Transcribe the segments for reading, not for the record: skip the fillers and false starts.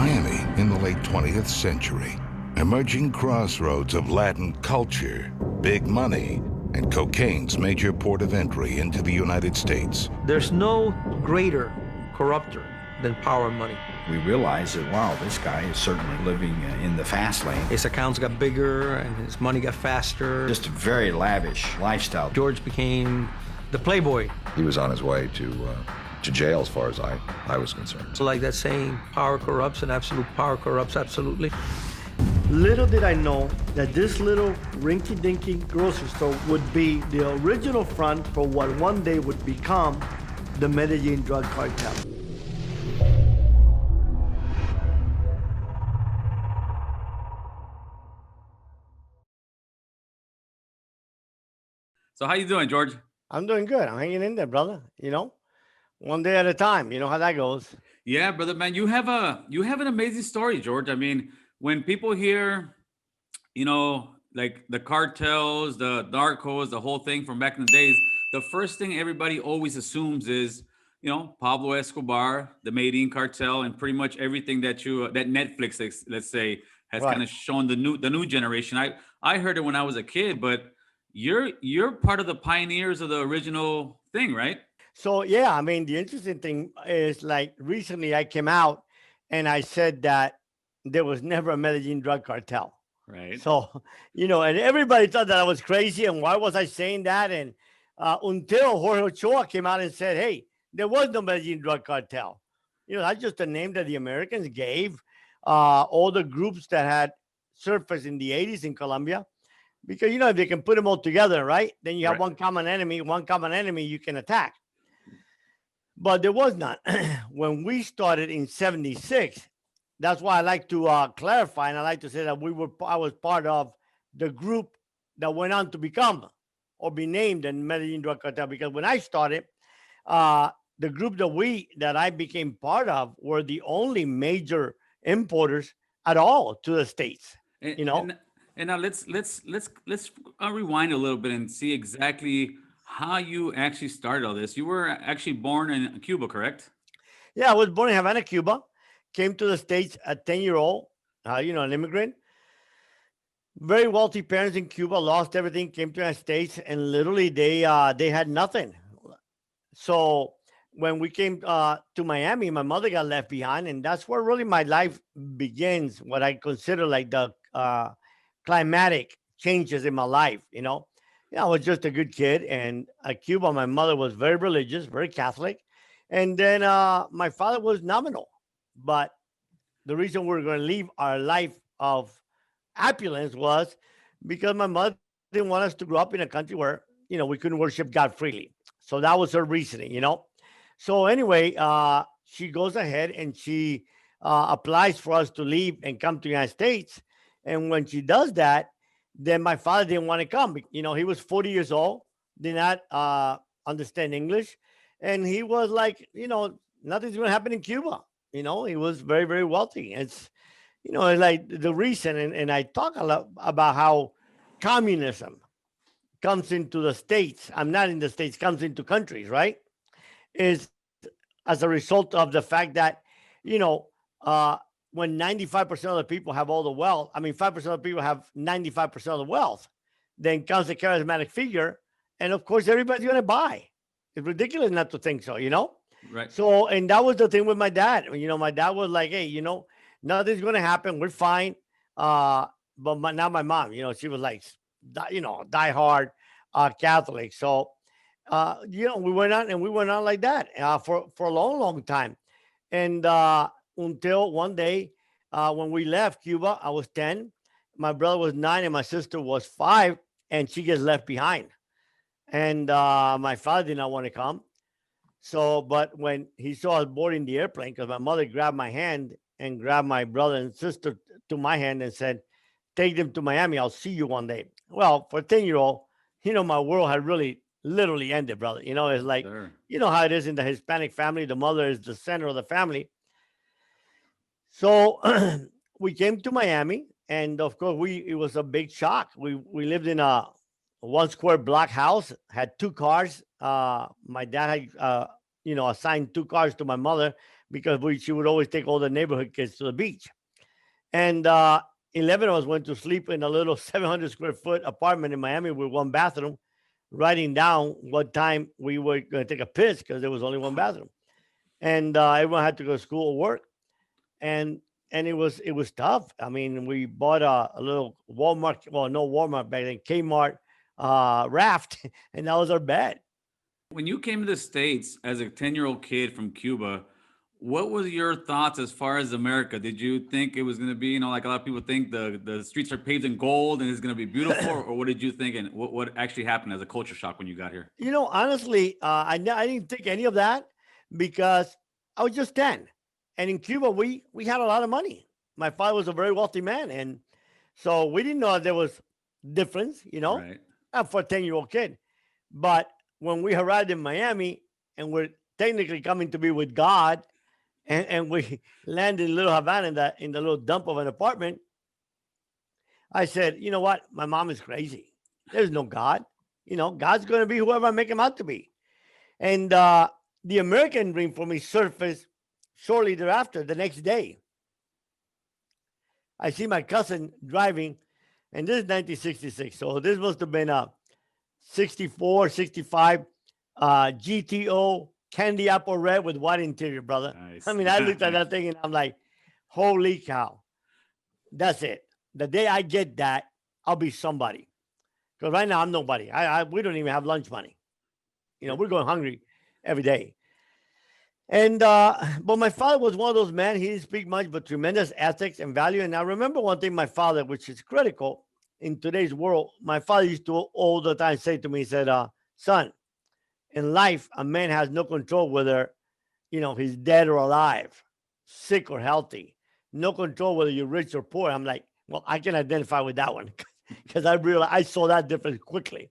Miami in the late 20th century. Emerging crossroads of Latin culture, big money, and cocaine's major port of entry into the United States. There's no greater corrupter than power and money. We realized that, wow, this guy is certainly living in the fast lane. His accounts got bigger and his money got faster. Just a very lavish lifestyle. George became the playboy. He was on his way to jail as far as I was concerned. So like that saying, power corrupts and absolute power corrupts absolutely. Little did I know that this little rinky-dinky grocery store would be the original front for what one day would become the Medellin drug cartel. So how you doing, George? I'm doing good. I'm hanging in there, brother. You know, one day at a time. You know how that goes. Yeah, brother, man, you have an amazing story, George. I mean, when people hear, like the cartels, the narcos, the whole thing from back in the days, the first thing everybody always assumes is, Pablo Escobar, the Medellin Cartel, and pretty much everything that Netflix, let's say, has kind of shown the new generation. I heard it when I was a kid, but you're part of the pioneers of the original thing, right? So yeah, I mean, the interesting thing is, like, recently I came out and I said that there was never a Medellin drug cartel. Right. So, and everybody thought that I was crazy. And why was I saying that? And until Jorge Ochoa came out and said, hey, there was no Medellin drug cartel. That's just a name that the Americans gave all the groups that had surfaced in the 80s in Colombia. Because, if they can put them all together, right? Then you have one common enemy you can attack. But there was none. When we started in 76, that's why I like to clarify, and I like to say that I was part of the group that went on to become or be named the Medellin Drug Cartel. Because when I started, the group that I became part of were the only major importers at all to the States. And now let's rewind a little bit and see exactly how you actually started all this. You were actually born in Cuba, correct? Yeah, I was born in Havana, Cuba. Came to the States at 10-year-old, an immigrant. Very wealthy parents in Cuba, lost everything, came to the United States, and literally they had nothing. So when we came to Miami, my mother got left behind, and that's where really my life begins, what I consider like the climatic changes in my life. I was just a good kid, and at Cuba, my mother was very religious, very Catholic, and then my father was nominal. But the reason we're going to leave our life of opulence was because my mother didn't want us to grow up in a country where, we couldn't worship God freely. So that was her reasoning, So anyway, she goes ahead and she applies for us to leave and come to the United States. And when she does that, then my father didn't want to come. He was 40 years old, did not understand English. And he was like, nothing's going to happen in Cuba. He was very, very wealthy. It's, it's like the reason, and I talk a lot about how communism comes into the States. I'm not in the States, comes into countries, right? Is as a result of the fact that, when 95% of the people have all the wealth, 5% of the people have 95% of the wealth, then comes a charismatic figure. And of course, everybody's going to buy. It's ridiculous not to think so, Right. So, and that was the thing with my dad. My dad was like, hey, nothing's going to happen. We're fine. But now my mom, she was like, diehard Catholic. So, we went on like that for a long, long time. And until one day when we left Cuba, I was 10, my brother was 9, and my sister was 5, and she gets left behind. And my father did not want to come. So, but when he saw us boarding the airplane, because my mother grabbed my hand and grabbed my brother and sister to my hand and said, take them to Miami. I'll see you one day. Well, for a 10-year-old, my world had really literally ended, brother. It's like, sure. How it is in the Hispanic family. The mother is the center of the family. So we came to Miami, and of course, it was a big shock. We lived in a 1 square block house, had 2 cars. My dad had assigned 2 cars to my mother because she would always take all the neighborhood kids to the beach. And 11 of us went to sleep in a little 700 square foot apartment in Miami with one bathroom, writing down what time we were going to take a piss because there was only one bathroom. And everyone had to go to school or work. And it was tough. I mean, we bought a little Walmart, well, no Walmart back then, Kmart raft, and that was our bed. When you came to the States as a 10-year-old kid from Cuba, what was your thoughts as far as America? Did you think it was going to be, like a lot of people think the streets are paved in gold and it's going to be beautiful? Or what did you think? And what actually happened as a culture shock when you got here? Honestly, I didn't think any of that because I was just 10. And in Cuba, we had a lot of money. My father was a very wealthy man. And so we didn't know there was difference, Right. not for a 10-year-old kid. But when we arrived in Miami and we're technically coming to be with God, and we landed in Little Havana in the little dump of an apartment, I said, you know what? My mom is crazy. There's no God. God's going to be whoever I make him out to be. And the American dream for me surfaced shortly thereafter, the next day. I see my cousin driving, and this is 1966. So this must have been a 64, 65 GTO candy apple red with white interior, brother. Nice. I mean, I looked at that thing and I'm like, holy cow. That's it. The day I get that, I'll be somebody. Because right now I'm nobody. We don't even have lunch money. We're going hungry every day. And but my father was one of those men. He didn't speak much, but tremendous ethics and value. And I remember one thing my father, which is critical in today's world, my father used to all the time say to me, he said, son, in life, a man has no control whether, he's dead or alive, sick or healthy. No control whether you're rich or poor. I'm like, well, I can identify with that one because I saw that difference quickly.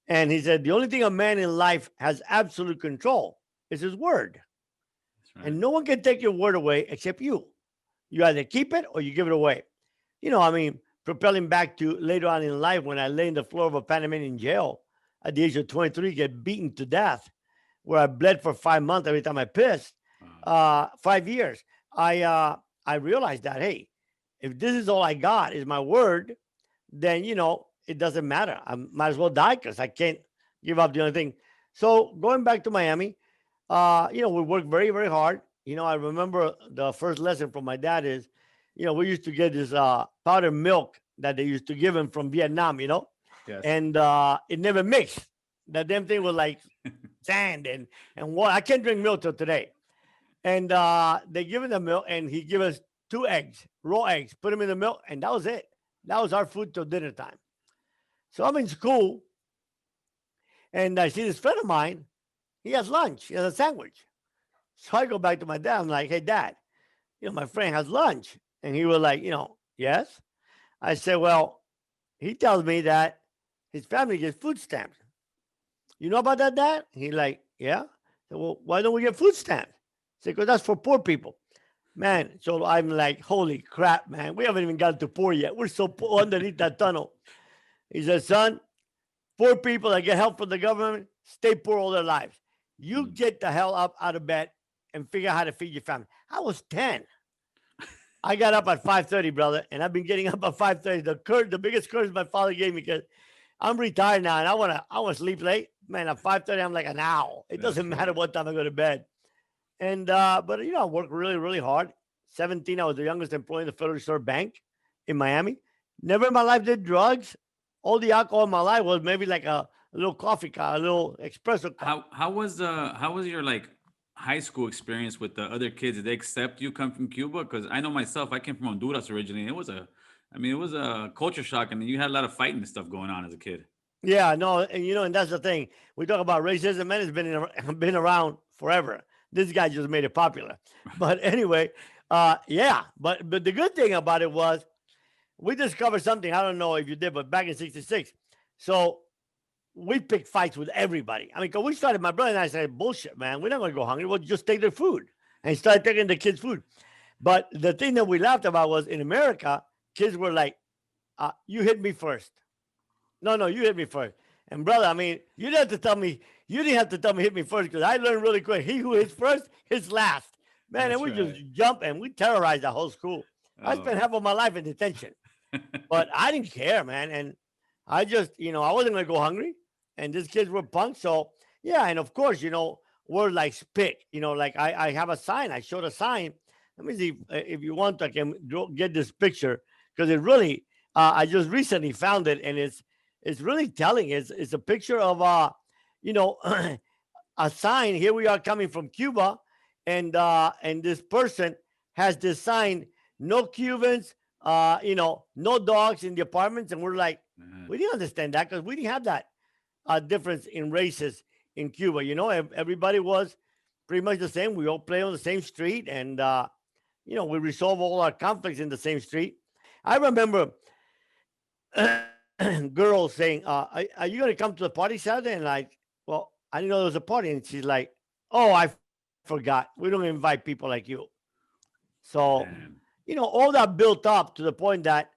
And he said, the only thing a man in life has absolute control is his word. Right. And no one can take your word away except you. You either keep it or you give it away. Propelling back to later on in life when I lay in the floor of a Panamanian jail at the age of 23, get beaten to death, where I bled for 5 months every time I pissed, 5 years. I realized that, hey, if this is all I got is my word, then, it doesn't matter. I might as well die because I can't give up the only thing. So going back to Miami, we worked very, very hard. I remember the first lesson from my dad is, we used to get this powdered milk that they used to give him from Vietnam, Yes. And it never mixed. That damn thing was like sand and water. I can't drink milk till today. And they give him the milk, and he give us 2 eggs, raw eggs, put them in the milk, and that was it. That was our food till dinner time. So I'm in school, and I see this friend of mine. He has lunch. He has a sandwich. So I go back to my dad. I'm like, hey, Dad, my friend has lunch. And he was like, yes. I said, well, he tells me that his family gets food stamps. You know about that, Dad? He like, yeah. I said, well, why don't we get food stamps? I said, because that's for poor people. Man, so I'm like, holy crap, man. We haven't even gotten to poor yet. We're so poor underneath that tunnel. He said, son, poor people that get help from the government stay poor all their lives. You get the hell up out of bed and figure out how to feed your family. I was 10. I got up at 5:30, brother, and I've been getting up at 5:30. The biggest curse my father gave me, because I'm retired now and I wanna sleep late. Man, at 5:30, I'm like an owl. It doesn't matter what time I go to bed. And but I worked really, really hard. 17, I was the youngest employee in the Federal Reserve Bank in Miami. Never in my life did drugs. All the alcohol in my life was maybe like a little coffee cup, a little espresso cup. How was your high school experience with the other kids? Did they accept you come from Cuba? Because I know myself, I came from Honduras originally. It was a culture shock, and you had a lot of fighting and stuff going on as a kid. Yeah, no, and and that's the thing. We talk about racism, man. It's been around forever. This guy just made it popular. But anyway, yeah. But the good thing about it was we discovered something. I don't know if you did, but back in '66, so we picked fights with everybody. I mean, because we started, my brother and I said, bullshit, man. We're not going to go hungry. We'll just take their food, and started taking the kids' food. But the thing that we laughed about was in America, kids were like, you hit me first. No, you hit me first. And brother, I mean, you didn't have to tell me, You didn't have to tell me hit me first because I learned really quick. He who hits first hits last. Man, and That's we right. just jump and we terrorized the whole school. I Oh. spent half of my life in detention, but I didn't care, man. And I just, I wasn't going to go hungry. And these kids were punks. So, yeah. And of course, we're like spick, like I have a sign. I showed a sign. Let me see if you want, I can get this picture because it really, I just recently found it and it's really telling. It's a picture of, a sign. Here we are coming from Cuba, and this person has this sign: no Cubans, no dogs in the apartments. And we're like, we didn't understand that because we didn't have that difference in races in Cuba. Everybody was pretty much the same. We all play on the same street, and we resolve all our conflicts in the same street. I remember girls saying, are you going to come to the party Saturday? And like, well, I didn't know there was a party. And she's like, oh, I forgot. We don't invite people like you. So, all that built up to the point that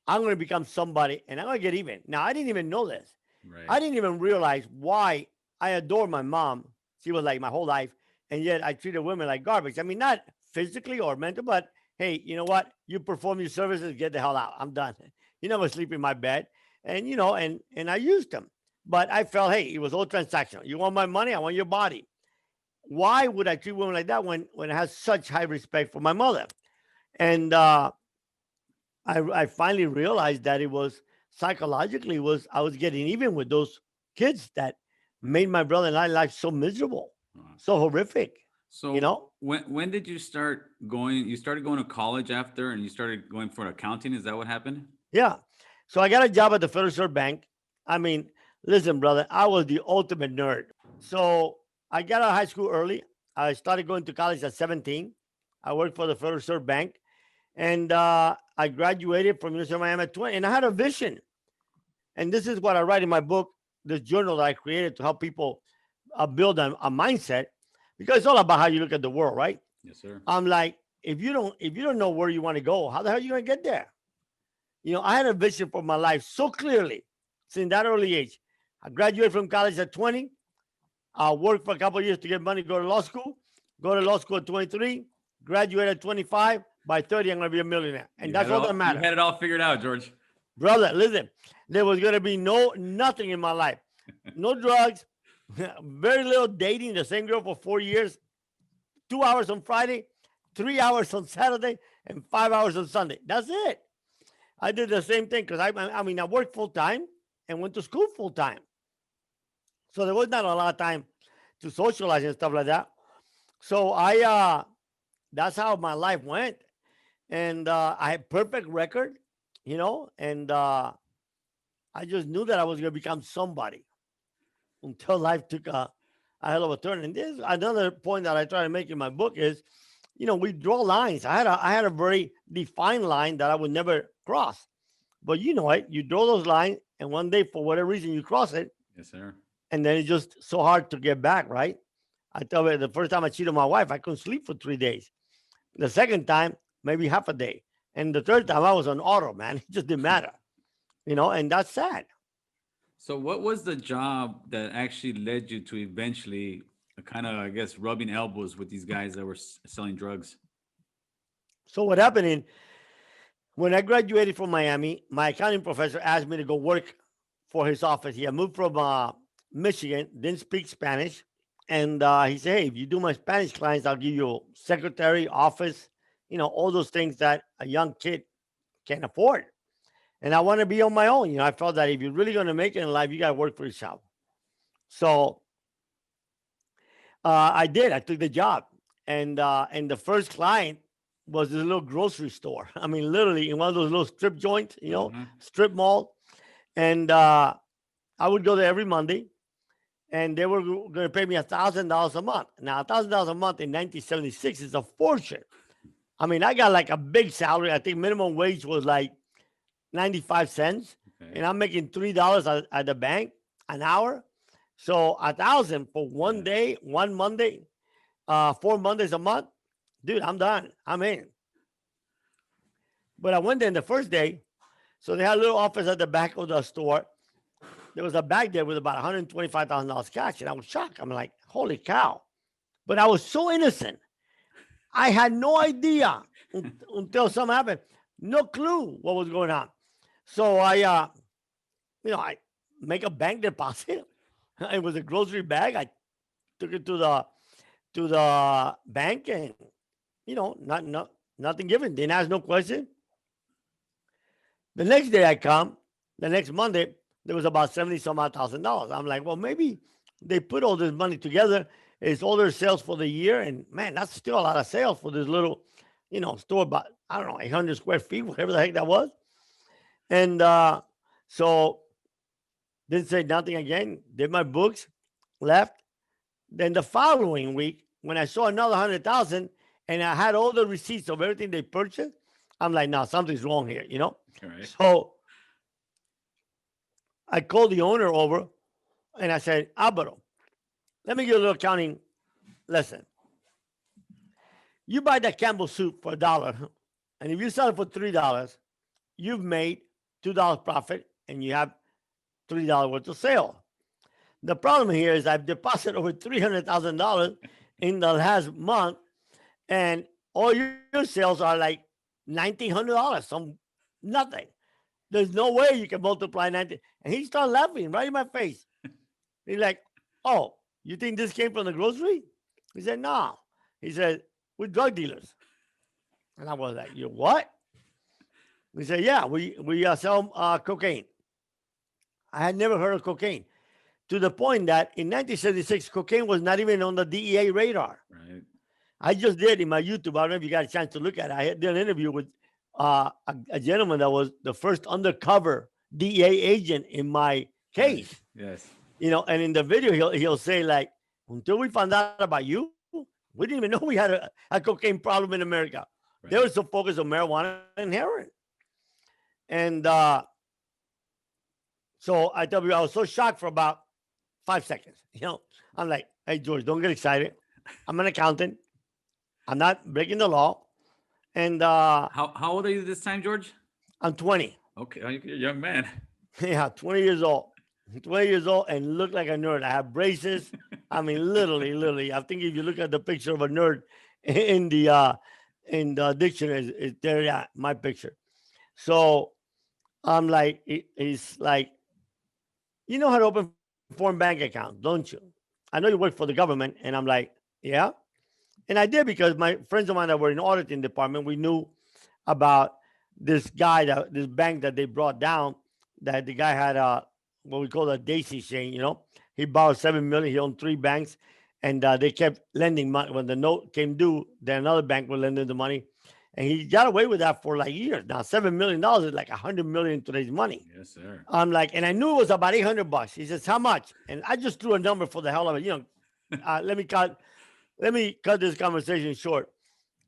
I'm going to become somebody and I'm going to get even. Now, I didn't even know this. Right. I didn't even realize why I adore my mom. She was like my whole life. And yet I treated women like garbage. I mean, not physically or mental, but hey, you know what? You perform your services, get the hell out. I'm done. You never sleep in my bed. And, and I used them. But I felt, hey, it was all transactional. You want my money? I want your body. Why would I treat women like that when I have such high respect for my mother? And I finally realized that it was psychologically I was getting even with those kids that made my brother and I life so miserable, so horrific. So when did you start going? You started going to college after, and you started going for accounting. Is that what happened? Yeah. So I got a job at the Federal Reserve Bank. I mean, listen, brother, I was the ultimate nerd. So I got out of high school early. I started going to college at 17. I worked for the Federal Reserve Bank. And I graduated from University of Miami at 20. And I had a vision. And this is what I write in my book, this journal that I created to help people build a mindset. Because it's all about how you look at the world, right? Yes, sir. I'm like, if you don't know where you want to go, how the hell are you going to get there? I had a vision for my life so clearly since that early age. I graduated from college at 20. I worked for a couple of years to get money, go to law school. Go to law school at 23. Graduate at 25. By 30, I'm going to be a millionaire. And that's all that matters. You had it all figured out, George. Brother, listen, there was going to be nothing in my life. No drugs, very little dating, the same girl for 4 years, 2 hours on Friday, 3 hours on Saturday, and 5 hours on Sunday. That's it. I did the same thing because I worked full time and went to school full time. So there was not a lot of time to socialize and stuff like that. So that's how my life went. And I had perfect record, and I just knew that I was going to become somebody until life took a hell of a turn. And this another point that I try to make in my book is, we draw lines. I had a very defined line that I would never cross. But you draw those lines, and one day, for whatever reason, you cross it. Yes, sir. And then it's just so hard to get back, right? I tell you, the first time I cheated on my wife, I couldn't sleep for 3 days. The second time, maybe half a day. And the third time, I was on auto, man. It just didn't matter, and that's sad. So what was the job that actually led you to eventually kind of, I guess, rubbing elbows with these guys that were selling drugs? So what happened when I graduated from Miami, my accounting professor asked me to go work for his office. He had moved from Michigan, didn't speak Spanish. And he said, hey, if you do my Spanish clients, I'll give you secretary, office, all those things that a young kid can't afford. And I want to be on my own. I felt that if you're really going to make it in life, you got to work for yourself. So I did. I took the job. And the first client was this little grocery store. I mean, literally in one of those little strip joints, strip mall. And I would go there every Monday. And they were going to pay me $1,000 a month. Now, $1,000 a month in 1976 is a fortune. I mean, I got like a big salary. I think minimum wage was like 95 cents. Okay. And I'm making $3 at the bank an hour. So 1,000 for one day, one Monday, 4 Mondays a month. Dude, I'm done. I'm in. But I went there the first day. So they had a little office at the back of the store. there was a bag there with about $125,000 cash, and I was shocked. I'm like, holy cow. But I was so innocent. I had no idea until something happened. No clue what was going on. So I make a bank deposit. It was a grocery bag. I took it to the bank, and nothing given. Didn't ask no question. The next day I come, the next Monday, there was about 70 some odd $1,000. I'm like, well, maybe they put all this money together. It's all their sales for the year. And man, that's still a lot of sales for this little, store about, I don't know, 800 square feet, whatever the heck that was. And so didn't say nothing again, did my books, left. Then the following week, when I saw another 100,000 and I had all the receipts of everything they purchased, I'm like, no, something's wrong here, All right. So I called the owner over and I said, Alvaro, let me give you a little accounting lesson. You buy that Campbell soup for $1, and if you sell it for $3, you've made $2 profit and you have $3 worth of sale. The problem here is I've deposited over $300,000 in the last month, and all your sales are like $1,900, some nothing. There's no way you can multiply 19. And he started laughing right in my face. He's like, oh, you think this came from the grocery? He said, no. He said, we're drug dealers. And I was like, you what? He said, yeah, we sell cocaine. I had never heard of cocaine, to the point that in 1976, cocaine was not even on the DEA radar. Right. I just did in my YouTube. I don't know if you got a chance to look at it. I did an interview with a gentleman that was the first undercover DEA agent in my case. Yes. And in the video, he'll say, like, until we found out about you, we didn't even know we had a cocaine problem in America. Right. They were so focused on marijuana and heroin. And so I tell you, I was so shocked for about 5 seconds. I'm like, hey, George, don't get excited. I'm an accountant. I'm not breaking the law. And how old are you this time, George? I'm 20. Okay, you're a young man. Yeah, 20 years old. 20 years old and look like a nerd. I have braces. I mean, literally. I think if you look at the picture of a nerd in the dictionary, it's there. Yeah, my picture. So I'm like, it's like, you know how to open foreign bank account, don't you? I know you work for the government. And I'm like, yeah. And I did, because my friends of mine that were in the auditing department, we knew about this guy, this bank that they brought down, that the guy had what we call a daisy chain. He borrowed $7 million. He owned 3 banks, and they kept lending money. When the note came due, then another bank would lend him the money, and he got away with that for like years. Now $7 million is like $100 million in today's money. Yes, sir. I'm like, and I knew it was about $800. He says, how much? And I just threw a number for the hell of it. Let me cut this conversation short.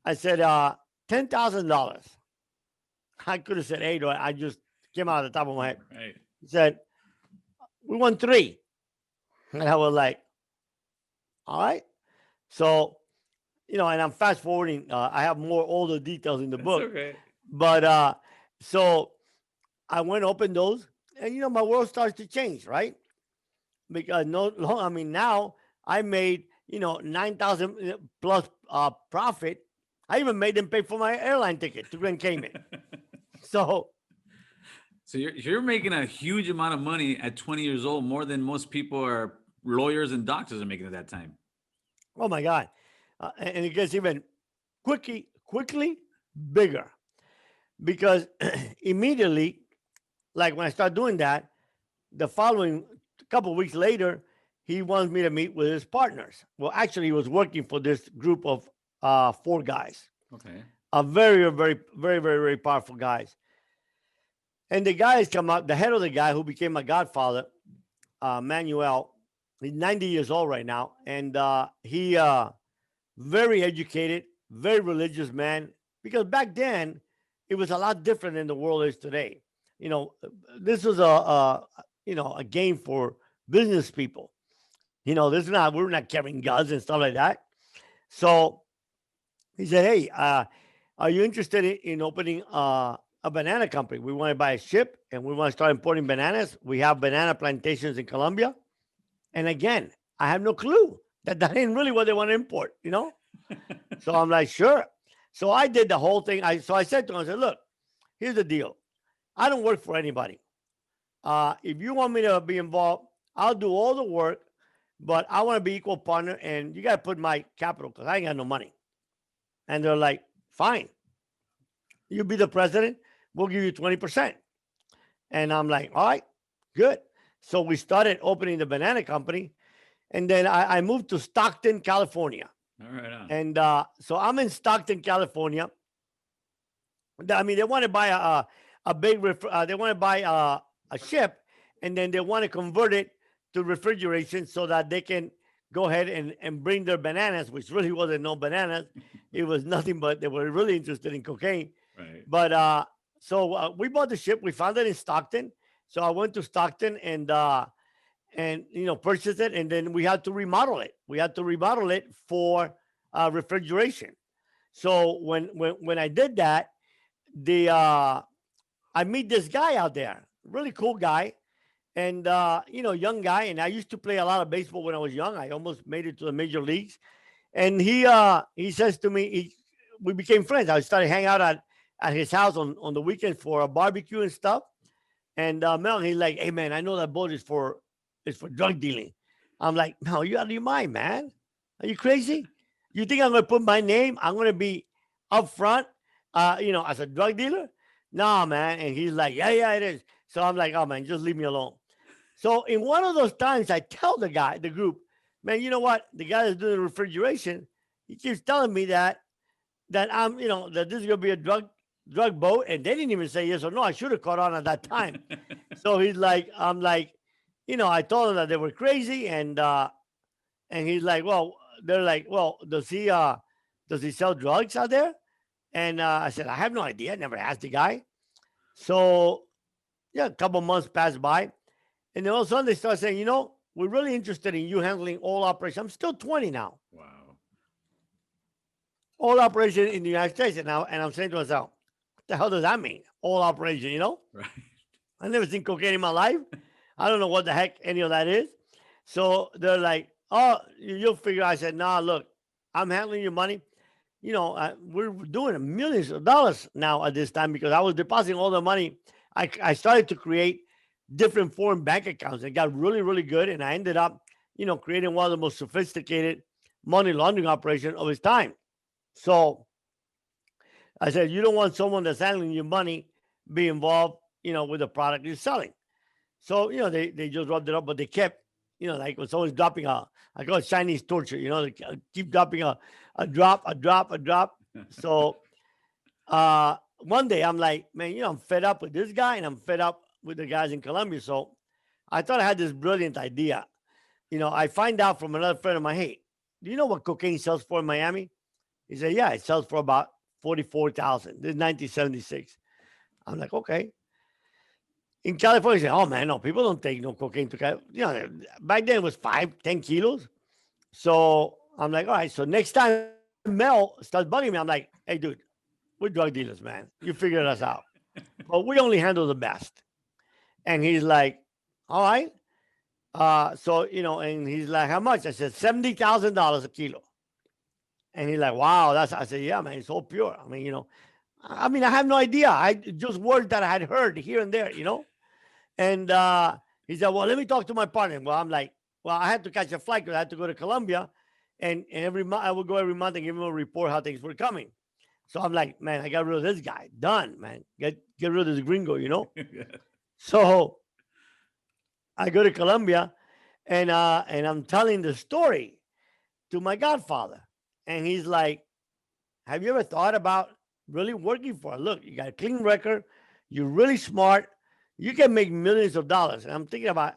I said, $10,000. I could have said 8, or I just came out of the top of my head. Right. He said, we won 3. And I was like, all right. So, and I'm fast forwarding. I have all the details in the book. Okay. But so I went open those, and my world starts to change, right? Because now I made 9,000 plus profit. I even made them pay for my airline ticket to Grand Cayman. So you're making a huge amount of money at 20 years old, more than most people are lawyers and doctors are making at that time. Oh my God. And it gets even quickly bigger, because immediately, like when I start doing that, the following couple of weeks later, he wants me to meet with his partners. Well, actually, he was working for this group of 4 guys. Okay. Very, very, very, very, very powerful guys. And the guys come out, the head of the guy who became my godfather, Manuel, he's 90 years old right now. And he very educated, very religious man, because back then it was a lot different than the world is today. This was a game for business people. We're not carrying guns and stuff like that. So he said, hey, are you interested in opening a banana company. We want to buy a ship and we want to start importing bananas. We have banana plantations in Colombia. And again, I have no clue that ain't really what they want to import, you know? So I'm like, sure. So I did the whole thing. So I said to him, I said, look, here's the deal. I don't work for anybody. If you want me to be involved, I'll do all the work, but I want to be equal partner and you got to put my capital because I ain't got no money. And they're like, fine. You be the president. We'll give you 20%. And I'm like, all right, good. So we started opening the banana company. And then I moved to Stockton, California. All right. On. And so I'm in Stockton, California. I mean, they want to buy a big, they want to buy a ship, and then they want to convert it to refrigeration so that they can go ahead and bring their bananas, which really wasn't no bananas. It was nothing but they were really interested in cocaine. Right. But so we bought the ship. We found it in Stockton. So I went to Stockton and purchased it, and then we had to remodel it. We had to remodel it for refrigeration. So when I did that, I meet this guy out there, really cool guy, and young guy. And I used to play a lot of baseball when I was young. I almost made it to the major leagues. And he says to me, we became friends. I started hanging out at his house on the weekend for a barbecue and stuff. And Mel, he's like, hey man, I know that boat is for drug dealing. I'm like, no, you out of your mind, man. Are you crazy? You think I'm gonna put my name? I'm gonna be up front, as a drug dealer? Nah, man. And he's like, yeah, it is. So I'm like, oh man, just leave me alone. So in one of those times, I tell the group, man, you know what? The guy that's doing the refrigeration, he keeps telling me that I'm, that this is gonna be a drug boat, and they didn't even say yes or no. I should have caught on at that time. So he's like, I'm like, I told him that they were crazy, and he's like, well, they're like, well, does he sell drugs out there? And I said, I have no idea. I never asked the guy. So yeah, a couple months passed by, and then all of a sudden they start saying, we're really interested in you handling all operations. I'm still 20 now. Wow. All operation in the United States, and I'm saying to myself, what the hell does that mean? All operation, Right. I've never seen cocaine in my life. I don't know what the heck any of that is. So they're like, oh, you'll figure. I said, nah, look, I'm handling your money. We're doing millions of dollars now at this time because I was depositing all the money. I started to create different foreign bank accounts. It got really, really good. And I ended up, creating one of the most sophisticated money laundering operations of its time. So I said, you don't want someone that's handling your money be involved, with the product you're selling. So, they just rubbed it up, but they kept, like when someone's dropping I call it Chinese torture, they keep dropping a drop. So one day I'm like, man, I'm fed up with this guy and I'm fed up with the guys in Colombia. So I thought I had this brilliant idea. I find out from another friend of mine, hey, do you know what cocaine sells for in Miami? He said, yeah, it sells for about $44,000. This is 1976. I'm like, okay. In California, he said, oh man, no, people don't take no cocaine to, back then it was 5-10 kilos. So I'm like, all right. So next time Mel starts bugging me, I'm like, hey, dude, we're drug dealers, man. You figured us out. But we only handle the best. And he's like, all right. And he's like, how much? I said, $70,000 a kilo. And he's like, wow, I said, yeah, man, it's all pure. I mean, I have no idea. I just words that I had heard here and there, And he said, well, let me talk to my partner. Well, I'm like, well, I had to catch a flight because I had to go to Colombia. And every month I would go every month and give him a report how things were coming. So I'm like, man, I got rid of this guy. Done, man. Get rid of this gringo, So I go to Colombia and I'm telling the story to my godfather. And he's like, have you ever thought about really working for it? Look, you got a clean record. You're really smart. You can make millions of dollars. And I'm thinking about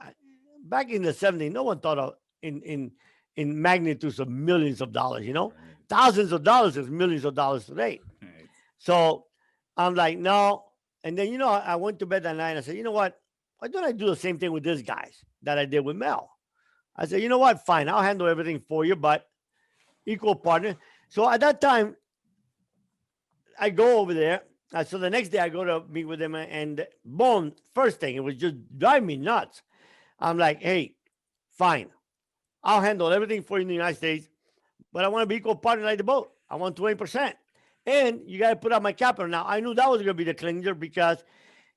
back in the 70s, no one thought of in magnitudes of millions of dollars, Right. Thousands of dollars is millions of dollars today. Right. So I'm like, no. And then, I went to bed that night and I said, you know what? Why don't I do the same thing with these guys that I did with Mel? I said, you know what? Fine. I'll handle everything for you, but equal partner. So at that time, I go over there So the next day I go to meet with him, and boom, first thing, it was just driving me nuts. I'm like, hey, fine. I'll handle everything for you in the United States, but I want to be equal partner like the boat. I want 20%. And you got to put out my capital. Now, I knew that was going to be the clincher because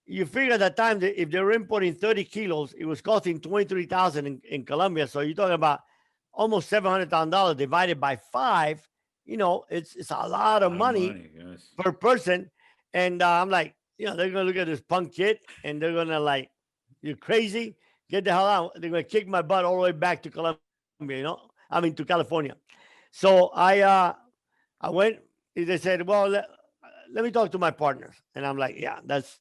you figure at that time that if they were importing 30 kilos, it was costing 23,000 in Colombia. So you're talking about almost $700,000 divided by 5. It's a lot of money Yes. per person. And I'm like, they're going to look at this punk kid and they're going to like, you're crazy. Get the hell out. They're going to kick my butt all the way back to Colombia, to California. So I went, they said, well, let me talk to my partners. And I'm like, yeah, that's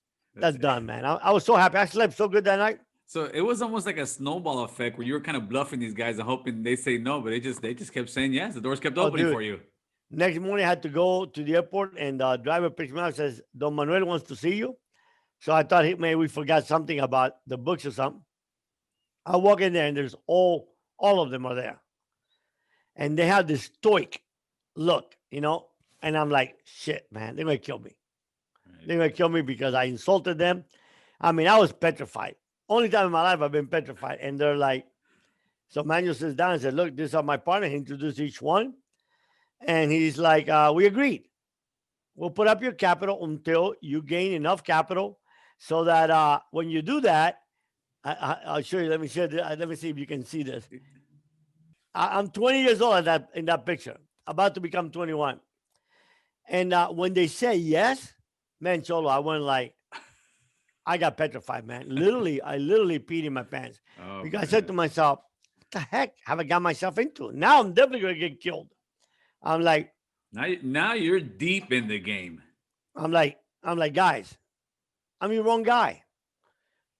done, man. I was so happy. I slept so good that night. So it was almost like a snowball effect where you were kind of bluffing these guys and hoping they say no, but they just kept saying yes. The doors kept opening dude. for you. Next morning, I had to go to the airport, and the driver picks me up and says, Don Manuel wants to see you. So I thought maybe we forgot something about the books or something. I walk in there, and there's all of them are there. And they have this stoic look, and I'm like, shit, man, they're going to kill me. Right. They're going to kill me because I insulted them. I mean, I was petrified. Only time in my life I've been petrified. And they're like, so Manuel sits down and said, look, these are my partner. He introduced each one. And he's like, we agreed. We'll put up your capital until you gain enough capital so that when you do that, I'll show you. Let me see if you can see this. I'm 20 years old in that picture, about to become 21. And when they say yes, man, Cholo, I went like, I got petrified, man. I literally peed in my pants. Oh, because I said to myself, what the heck have I got myself into? Now I'm definitely going to get killed. I'm like, now you're deep in the game. I'm like, guys, I'm your wrong guy.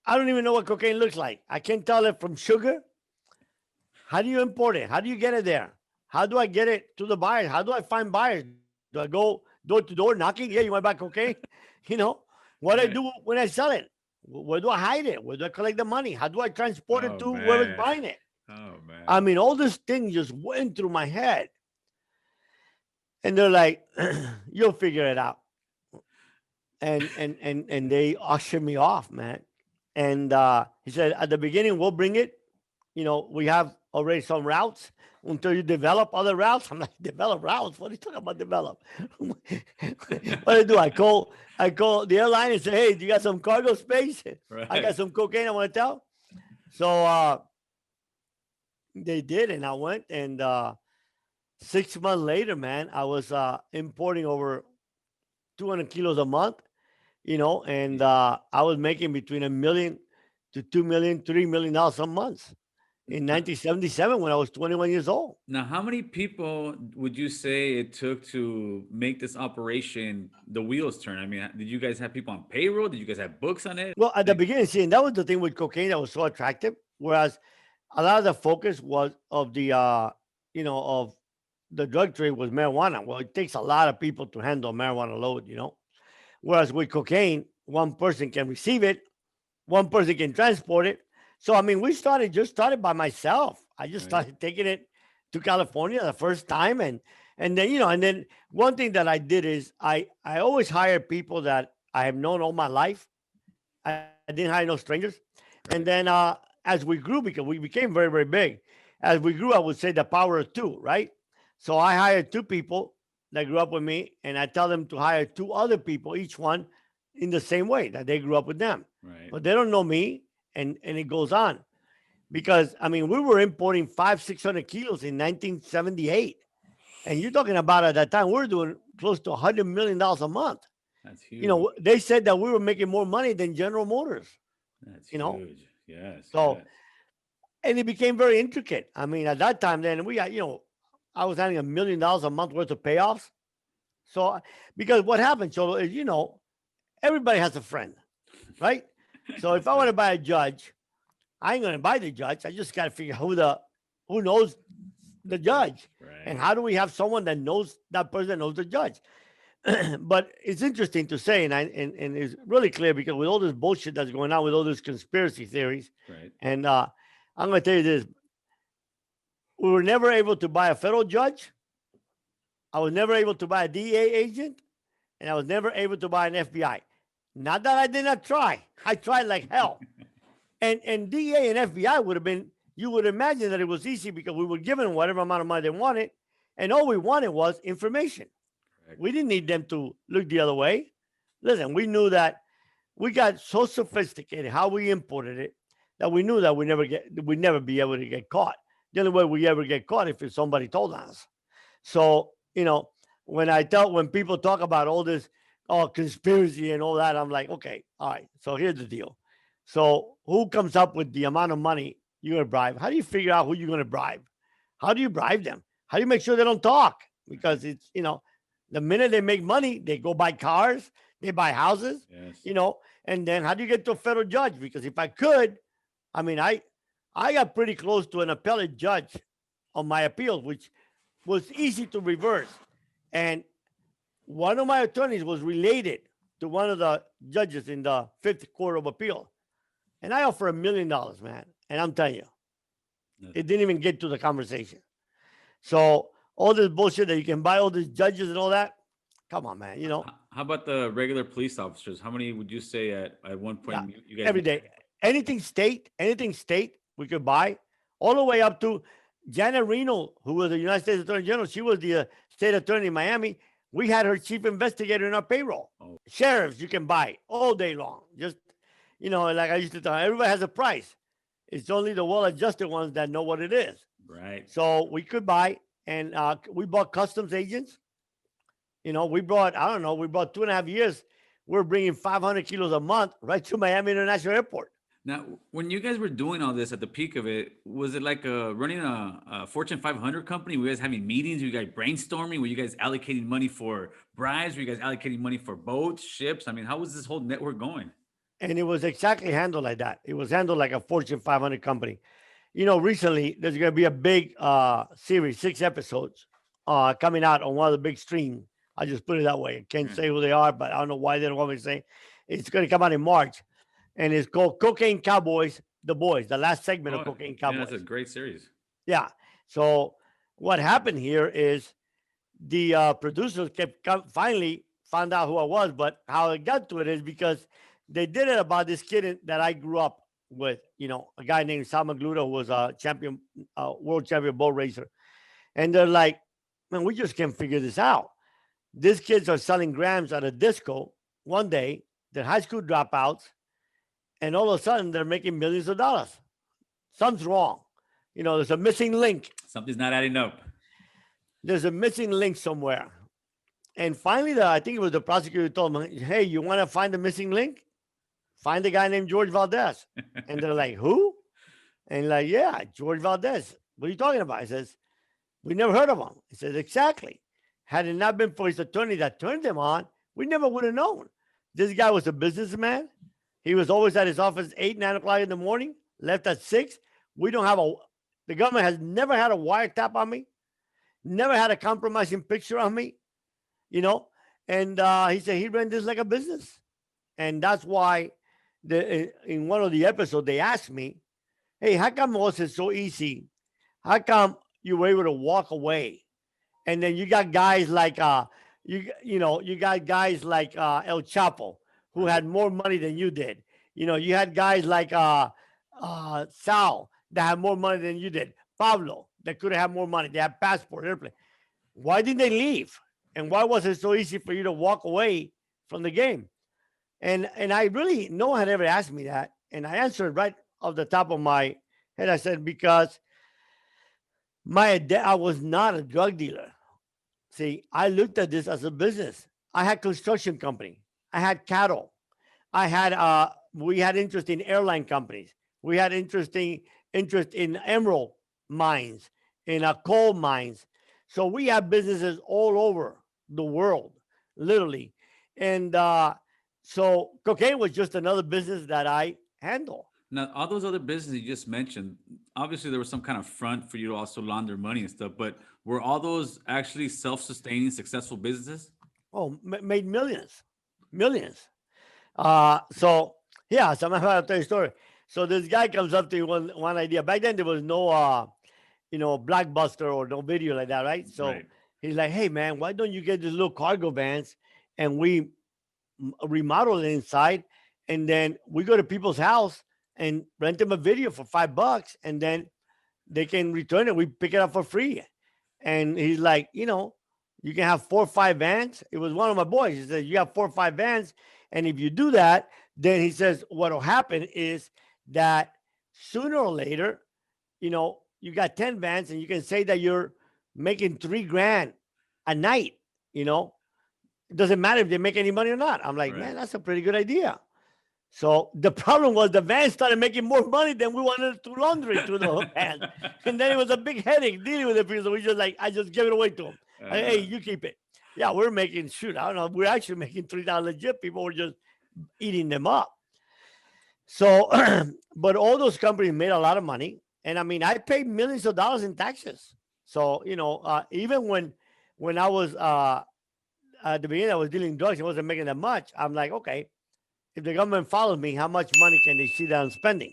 I don't even know what cocaine looks like. I can't tell it from sugar. How do you import it? How do you get it there? How do I get it to the buyers? How do I find buyers? Do I go door to door knocking? Yeah, you want to buy cocaine? What do I do when I sell it? Where do I hide it? Where do I collect the money? How do I transport it to whoever's buying it? Oh, man. I mean, all this thing just went through my head. And they're like, you'll figure it out. And they ushered me off, man. And he said, at the beginning, we'll bring it. We have already some routes until you develop other routes. I'm like, develop routes? What are you talking about develop? What do? I call the airline and say, hey, do you got some cargo space? Right. I got some cocaine I want to tell. So they did, and I went, and 6 months later, man, I was importing over 200 kilos a month, and I was making between $1 million to $2 million, $3 million a month in 1977 when I was 21 years old. Now, how many people would you say it took to make this operation, the wheels turn? I mean, did you guys have people on payroll? Did you guys have books on it? Well, at the beginning, and that was the thing with cocaine that was so attractive. Whereas a lot of the focus was of the, of the drug trade was marijuana. Well, it takes a lot of people to handle marijuana load, Whereas with cocaine, one person can receive it, one person can transport it. So, I mean, we started by myself. I just started taking it to California the first time. And then, and then one thing that I did is I always hired people that I have known all my life. I didn't hire no strangers. And then as we grew, because we became very, very big, as we grew, I would say the power of two, right? So I hired 2 people that grew up with me, and I tell them to hire 2 other people, each one in the same way that they grew up with them. Right. But they don't know me, and it goes on. Because, I mean, we were importing 500-600 kilos in 1978. And you're talking about at that time, we were doing close to $100 million a month. That's huge. They said that we were making more money than General Motors. That's huge. Yes. So, yes. And it became very intricate. I mean, at that time, then we got, I was having $1 million a month worth of payoffs. So, because what happened, Cholo, is, everybody has a friend, right? So if I want to buy a judge, I ain't going to buy the judge. I just got to figure out who knows the judge. Right. And how do we have someone that knows that person that knows the judge? But it's interesting to say, and it's really clear, because with all this bullshit that's going on, with all these conspiracy theories, Right. and I'm going to tell you this, we were never able to buy a federal judge. I was never able to buy a DEA agent. and I was never able to buy an FBI. Not that I did not try. I tried like hell. And DEA and FBI would have been, you would imagine that it was easy because we were given whatever amount of money they wanted. And all we wanted was information. Correct. We didn't need them to look the other way. Listen, we knew that we got so sophisticated how we imported it that we knew that we'd never be able to get caught. The only way we ever get caught if somebody told us. So, when people talk about all this conspiracy and all that, I'm like, okay, all right. So here's the deal. So who comes up with the amount of money you're going to bribe? How do you figure out who you're going to bribe? How do you bribe them? How do you make sure they don't talk? Because it's, the minute they make money, they go buy cars, they buy houses, Yes. and then how do you get to a federal judge? Because if I could, I got pretty close to an appellate judge on my appeals, which was easy to reverse. And one of my attorneys was related to one of the judges in the Fifth Court of Appeal. And I offered $1 million, man. And I'm telling you, it didn't even get to the conversation. So all this bullshit that you can buy all these judges and all that, come on, man. How about the regular police officers? How many would you say at one point you guys every day, anything state, we could buy, all the way up to Janet Reno, who was the United States Attorney General. She was the state attorney in Miami. We had her chief investigator in our payroll. Oh. Sheriffs, you can buy all day long. Just, like I used to tell, everybody has a price. It's only the well-adjusted ones that know what it is. Right. So we could buy, and we bought customs agents. We brought 2.5 years. We're bringing 500 kilos a month right to Miami International Airport. Now, when you guys were doing all this at the peak of it, was it like running a Fortune 500 company? Were you guys having meetings? Were you guys brainstorming? Were you guys allocating money for bribes? Were you guys allocating money for boats, ships? How was this whole network going? And it was exactly handled like that. It was handled like a Fortune 500 company. Recently, there's going to be a big series, 6 episodes, coming out on one of the big streams. I just put it that way. I can't say who they are, but I don't know why they don't want me to say. It's going to come out in March. And it's called Cocaine Cowboys, The Boys, the last segment of Cocaine Cowboys. Yeah, that's a great series. Yeah. So what happened here is the producers finally found out who I was, but how it got to it is because they did it about this kid that I grew up with, a guy named Sal Magluta, who was a champion, world champion boat racer. And they're like, man, we just can't figure this out. These kids are selling grams at a disco one day. They're high school dropouts. And all of a sudden, they're making millions of dollars. Something's wrong. There's a missing link. Something's not adding up. There's a missing link somewhere. And finally, I think it was the prosecutor who told me, hey, you want to find the missing link? Find a guy named George Valdez. And they're like, who? And like, yeah, George Valdez. What are you talking about? He says, we never heard of him. He says, exactly. Had it not been for his attorney that turned him on, we never would have known. This guy was a businessman. He was always at his office 8, 9 o'clock in the morning, left at 6. The government has never had a wiretap on me, never had a compromising picture on me, and he said he ran this like a business. And that's why in one of the episodes, they asked me, hey, how come it was so easy? How come you were able to walk away? And then you got guys like, you got guys like El Chapo, who had more money than you did. You had guys like Sal that had more money than you did. Pablo that could have had more money. They had passport, airplane. Why didn't they leave? And why was it so easy for you to walk away from the game? And I really, no one had ever asked me that. And I answered right off the top of my head. I said, because I was not a drug dealer. See, I looked at this as a business. I had construction company. I had cattle. We had interest in airline companies. We had interest in emerald mines, in coal mines. So we have businesses all over the world, literally. And so cocaine was just another business that I handle. Now, all those other businesses you just mentioned, obviously there was some kind of front for you to also launder money and stuff, but were all those actually self-sustaining, successful businesses? Oh, made millions. So yeah, so I'll tell you a story. So this guy comes up to you one idea. Back then there was no, Blockbuster or no video like that, right? So he's like, hey man, why don't you get these little cargo vans and we remodel it inside, and then we go to people's house and rent them a video for $5, and then they can return it. We pick it up for free. And he's like, you can have 4 or 5 vans. It was one of my boys. He said, you have 4 or 5 vans. And if you do that, then he says, what will happen is that sooner or later, you got 10 vans, and you can say that you're making $3,000 a night. It doesn't matter if they make any money or not. I'm like, man, that's a pretty good idea. So the problem was the van started making more money than we wanted to launder it to the van. And then it was a big headache dealing with it, because we just I just gave it away to him. Hey, you keep it. Yeah, we're making, I don't know, we're actually making $3 legit. People were just eating them up. So, but all those companies made a lot of money. And I mean, I paid millions of dollars in taxes. So, even when I was, at the beginning, I was dealing drugs, I wasn't making that much. I'm like, okay, if the government follows me, how much money can they see that I'm spending?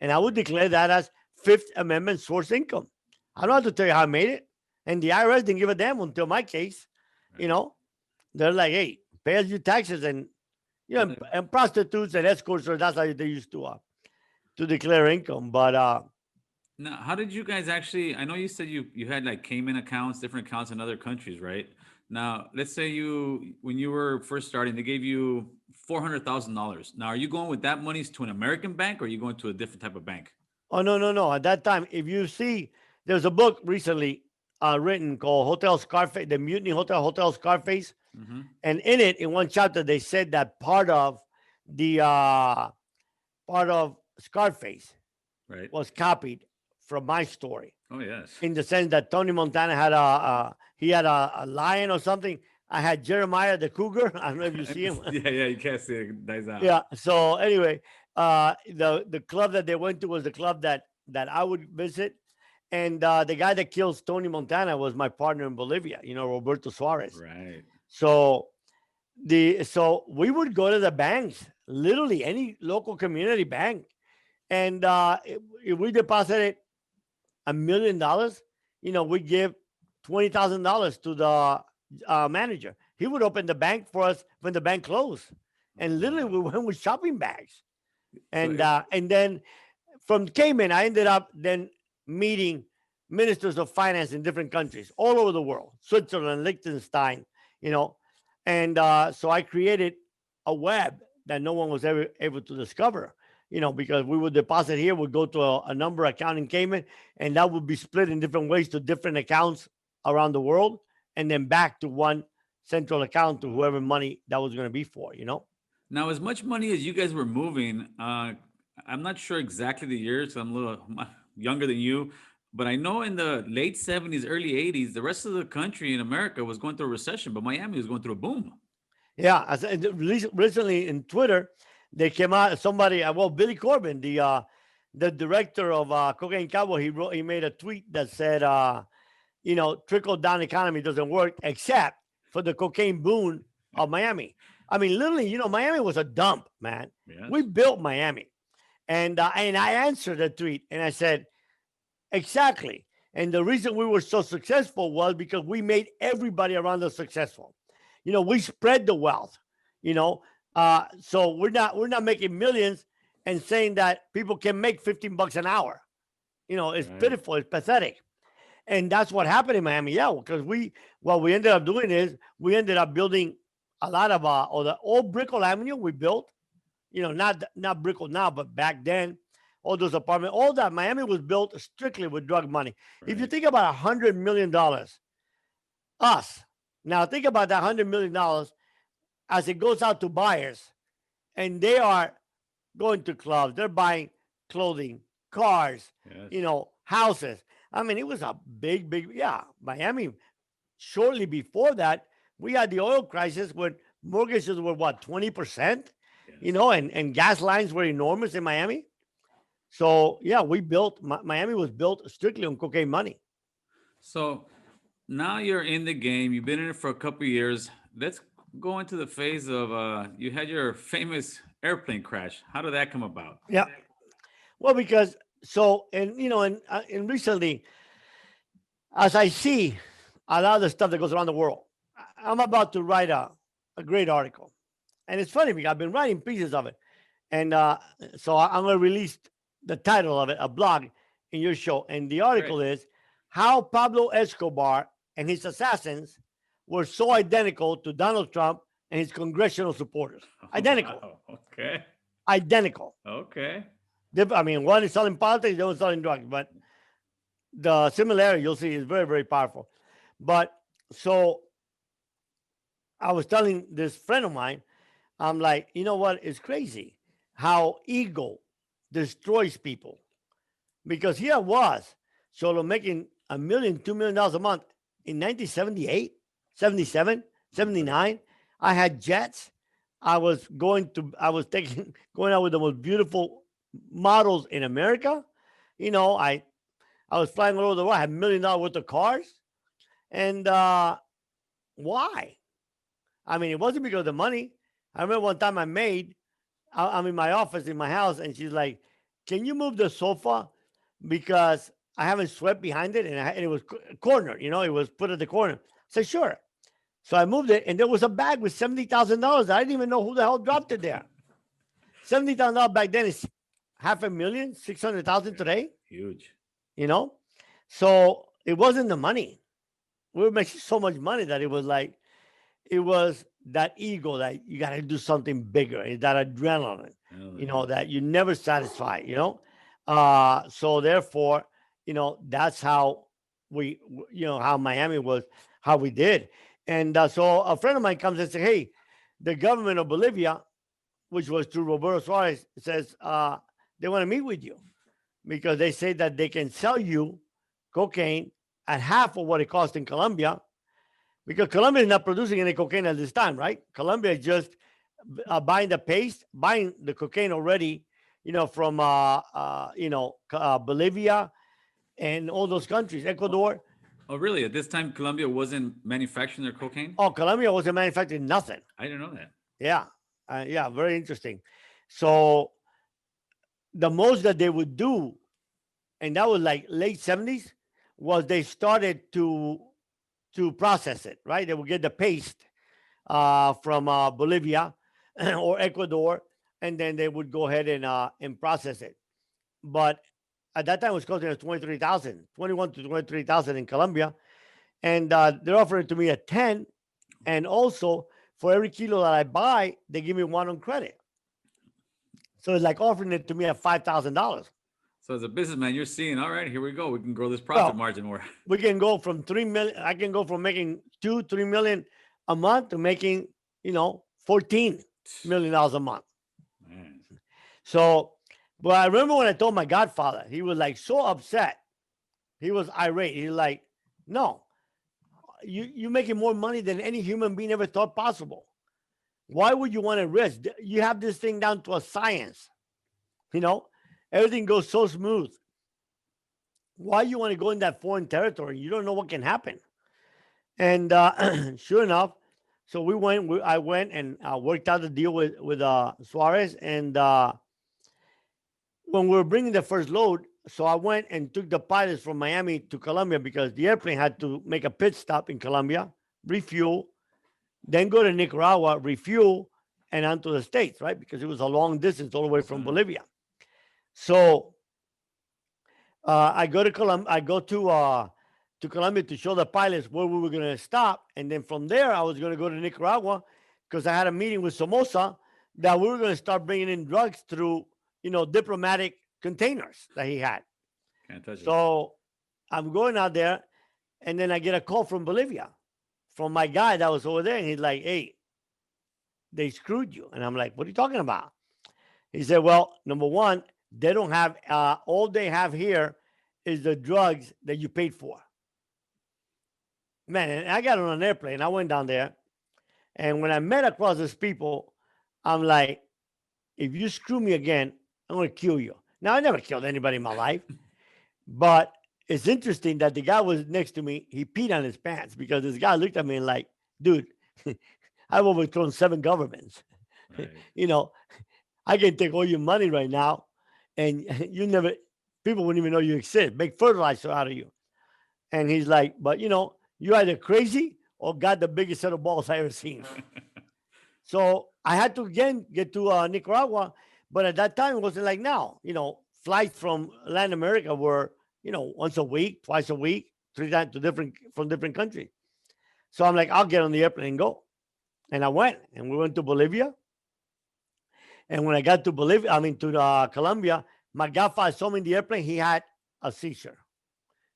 And I would declare that as Fifth Amendment source income. I don't have to tell you how I made it. And the IRS didn't give a damn until my case. They're like, hey, pay us your taxes. And, and prostitutes and escorts, so that's how they used to declare income. But now, how did you guys actually, I know you said you had like Cayman accounts, different accounts in other countries, right? Now, let's say when you were first starting, they gave you $400,000. Now, are you going with that money to an American bank, or are you going to a different type of bank? Oh, no. At that time, if you see, there's a book recently written called Hotel Scarface, The Mutiny Hotel Scarface. Mm-hmm. And in it, in one chapter, they said that part of Scarface was copied from my story. Oh, yes. In the sense that Tony Montana had a lion or something. I had Jeremiah the cougar. I don't know if you see him. Yeah, you can't see it. Dies out. Yeah. So anyway, the club that they went to was the club that I would visit. And the guy that kills Tony Montana was my partner in Bolivia, Roberto Suarez. Right. So we would go to the banks, literally any local community bank. And if we deposited $1 million, we give $20,000 to the manager. He would open the bank for us when the bank closed. And literally we went with shopping bags. And then from Cayman, I ended up then meeting ministers of finance in different countries all over the world, Switzerland, Liechtenstein, and so I created a web that no one was ever able to discover, because we would deposit here, would go to a number account in Cayman, and that would be split in different ways to different accounts around the world, and then back to one central account to whoever money that was going to be for, Now, as much money as you guys were moving, I'm not sure exactly the years. So I'm a little younger than you, but I know in the late 70s, early 80s, the rest of the country in America was going through a recession, but Miami was going through a boom. Yeah, recently in Twitter, they came out. Somebody, Billy Corbin, the director of Cocaine Cowboy, he made a tweet that said, trickle down economy doesn't work except for the cocaine boom of Miami. I mean, literally, Miami was a dump, man. Yes. We built Miami. And I answered the tweet and I said, exactly. And the reason we were so successful was because we made everybody around us successful. We spread the wealth, so we're not making millions and saying that people can make $15 an hour. It's pitiful. It's pathetic. And that's what happened in Miami. Yeah, because what we ended up doing is we ended up building a lot of the old Brickell Avenue we built, not Brickell now, but back then, all those apartments, all that Miami was built strictly with drug money. Right. If you think about $100 million, now think about that $100 million as it goes out to buyers, and they are going to clubs, they're buying clothing, cars, houses. I mean, it was a big, Miami. Shortly before that, we had the oil crisis when mortgages were 20%, and gas lines were enormous in Miami. So yeah, Miami was built strictly on cocaine money. So now you're in the game. You've been in it for a couple of years. Let's go into the phase of you had your famous airplane crash. How did that come about? Yeah, well, because and recently, as I see a lot of the stuff that goes around the world, I'm about to write a great article. And it's funny because I've been writing pieces of it. And so I'm going to release the title of it, a blog in your show. And the article is How Pablo Escobar and his assassins were so identical to Donald Trump and his congressional supporters. Identical. Wow. Okay. Identical. Okay. I mean, one is selling politics, the other is selling drugs, but the similarity you'll see is very, very powerful. But so I was telling this friend of mine, I'm like, you know what? It's crazy how ego destroys people. Because here I was, solo making $1 million, $2 million a month in 1978, 77, 79. I had jets. I was going out with the most beautiful models in America. You know, I was flying all over the world. I had $1 million worth of cars. And why? I mean, it wasn't because of the money. I remember one time I'm in my office in my house, and she's like, can you move the sofa? Because I haven't swept behind it, and it was cornered, you know, it was put at the corner. I said, sure. So I moved it, and there was a bag with $70,000. I didn't even know who the hell dropped it there. $70,000 back then is $500,000, $600,000 today. Huge. You know? So it wasn't the money. We were making so much money that it was that ego that you got to do something bigger, that adrenaline, you know, that you never satisfy, you know? So therefore, you know, that's how how Miami was, how we did. And so a friend of mine comes and says, hey, the government of Bolivia, which was through Roberto Suarez, says they want to meet with you because they say that they can sell you cocaine at half of what it costs in Colombia, because Colombia is not producing any cocaine at this time, right? Colombia is just buying the paste, buying the cocaine already, you know, from Bolivia and all those countries, Ecuador. Oh, really? At this time, Colombia wasn't manufacturing their cocaine? Oh, Colombia wasn't manufacturing nothing. I didn't know that. Yeah. Yeah, very interesting. So the most that they would do, and that was like late 70s, was they started to process it, right? They would get the paste from Bolivia or Ecuador, and then they would go ahead and process it. But at that time, it was costing us 21 to 23,000 in Colombia, and they're offering it to me at 10. And also, for every kilo that I buy, they give me one on credit. So it's like offering it to me at $5,000. So as a businessman, you're seeing, all right, here we go. We can grow this profit margin more. We can go from 3 million. I can go from making $2-3 million a month to making, $14 million a month. Man. So, but I remember when I told my godfather, he was like so upset. He was irate. He's like, no, you're making more money than any human being ever thought possible. Why would you want to risk? You have this thing down to a science. Everything goes so smooth. Why you want to go in that foreign territory? You don't know what can happen. And sure enough, so I went and worked out the deal with Suarez. And when we were bringing the first load, so I went and took the pilots from Miami to Colombia because the airplane had to make a pit stop in Colombia, refuel, then go to Nicaragua, refuel, and onto the States, right? Because it was a long distance all the way from Bolivia. So I go to Colombia. I go to Colombia to show the pilots where we were going to stop, and then from there I was going to go to Nicaragua because I had a meeting with Somoza that we were going to start bringing in drugs through, diplomatic containers that he had. Can't touch it. So I'm going out there, and then I get a call from Bolivia, from my guy that was over there, and he's like, "Hey, they screwed you," and I'm like, "What are you talking about?" He said, "Well, number one, they don't have, all they have here is the drugs that you paid for." Man, and I got on an airplane. I went down there. And when I met across these people, I'm like, if you screw me again, I'm going to kill you. Now, I never killed anybody in my life. But it's interesting that the guy was next to me. He peed on his pants because this guy looked at me and like, dude, I've overthrown 7 governments. Right. I can take all your money right now. And people wouldn't even know you exist. Make fertilizer out of you. And he's like, but you're either crazy or got the biggest set of balls I ever seen. So I had to again get to Nicaragua, but at that time it wasn't like now. Flights from Latin America were once a week, twice a week, three times to different countries. So I'm like, I'll get on the airplane and go. And I went, and we went to Bolivia. And when I got to Bolivia, to Colombia, my godfather saw me in the airplane. He had a seizure.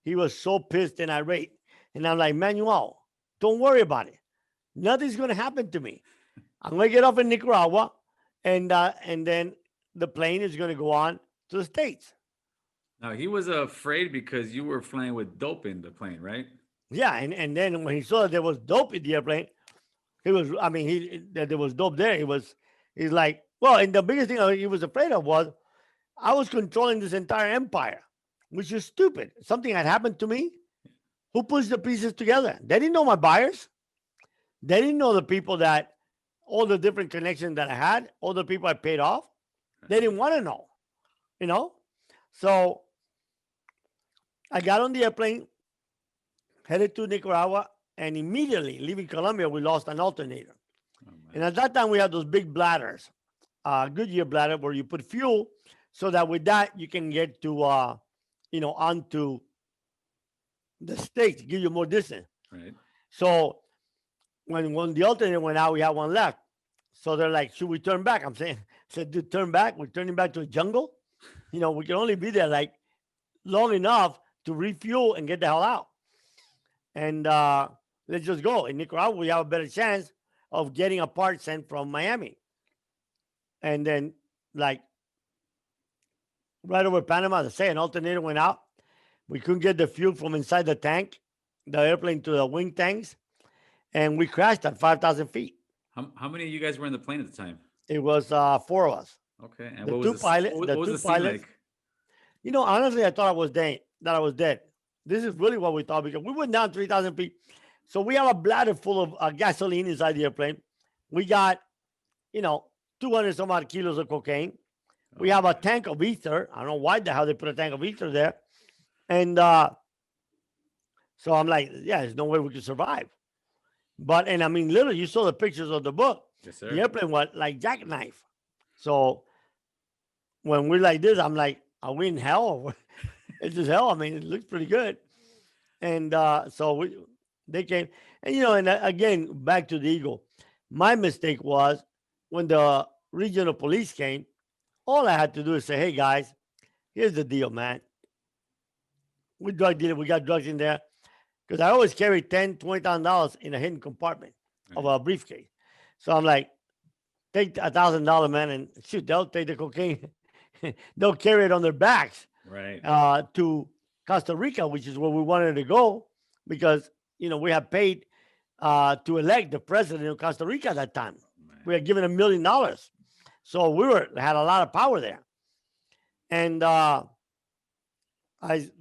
He was so pissed and irate. And I'm like, Manuel, don't worry about it. Nothing's going to happen to me. I'm going to get off in Nicaragua, and then the plane is going to go on to the States. Now, he was afraid because you were flying with dope in the plane, right? Yeah, and then when he saw that there was dope in the airplane, that there was dope there. He's like, well, and the biggest thing he was afraid of was I was controlling this entire empire, which is stupid. Something had happened to me. Who puts the pieces together? They didn't know my buyers. They didn't know the people that, all the different connections that I had, all the people I paid off. They didn't want to know, So I got on the airplane, headed to Nicaragua, and immediately leaving Colombia, we lost an alternator. Oh, And at that time, we had those big bladders, Goodyear bladder, where you put fuel so that with that, you can get to, onto the States, give you more distance. right. So when the alternator went out, we had one left. So they're like, should we turn back? I said, dude, turn back. We're turning back to a jungle. We can only be there like long enough to refuel and get the hell out. And let's just go. In Nicaragua, we have a better chance of getting a part sent from Miami. And then, like, right over Panama, an alternator went out. We couldn't get the fuel from inside the tank, the airplane to the wing tanks. And we crashed at 5,000 feet. How many of you guys were in the plane at the time? It was 4 of us. Okay. And The what two was pilots- what the was two the scene pilots- like? Honestly, I thought I was dead. This is really what we thought, because we went down 3,000 feet. So we have a bladder full of gasoline inside the airplane. We got, 200 some odd kilos of cocaine. We have a tank of ether. I don't know why the hell they put a tank of ether there. And so I'm like, yeah, there's no way we could survive. Literally, you saw the pictures of the book. Yes, sir. The airplane was like jackknife. So when we're like this, I'm like, are we in hell? Or what? It's just hell. It looks pretty good. And so they came. And, again, back to the Eagle. My mistake was when the regional police came, all I had to do is say, hey, guys, here's the deal, man. We drug dealer. We got drugs in there. Because I always carry $10,000, $20,000 in a hidden compartment of a briefcase. So I'm like, take $1,000, man, and shoot, they'll take the cocaine. They'll carry it on their backs Right. to Costa Rica, which is where we wanted to go, because, we had paid to elect the president of Costa Rica at that time. Man. We had given $1 million. So we had a lot of power there. And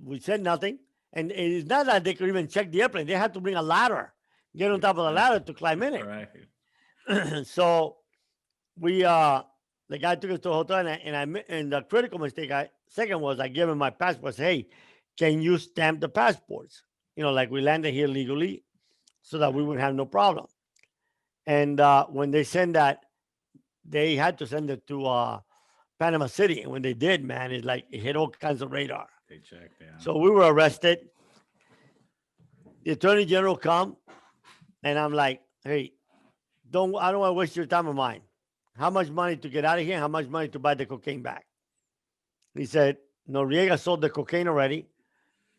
we said nothing. And it's not that they could even check the airplane. They had to bring a ladder, get on top of the ladder to climb in it. Right. So we, the guy took us to a hotel, and the critical mistake second was I gave him my passport. Said, hey, can you stamp the passports? Like we landed here legally, so that we would have no problem. And when they send that, they had to send it to Panama City. And when they did, man, it hit all kinds of radar. They checked, yeah. So we were arrested. The attorney general come, and I'm like, hey, I don't want to waste your time or mine. How much money to get out of here? How much money to buy the cocaine back? He said, Noriega sold the cocaine already,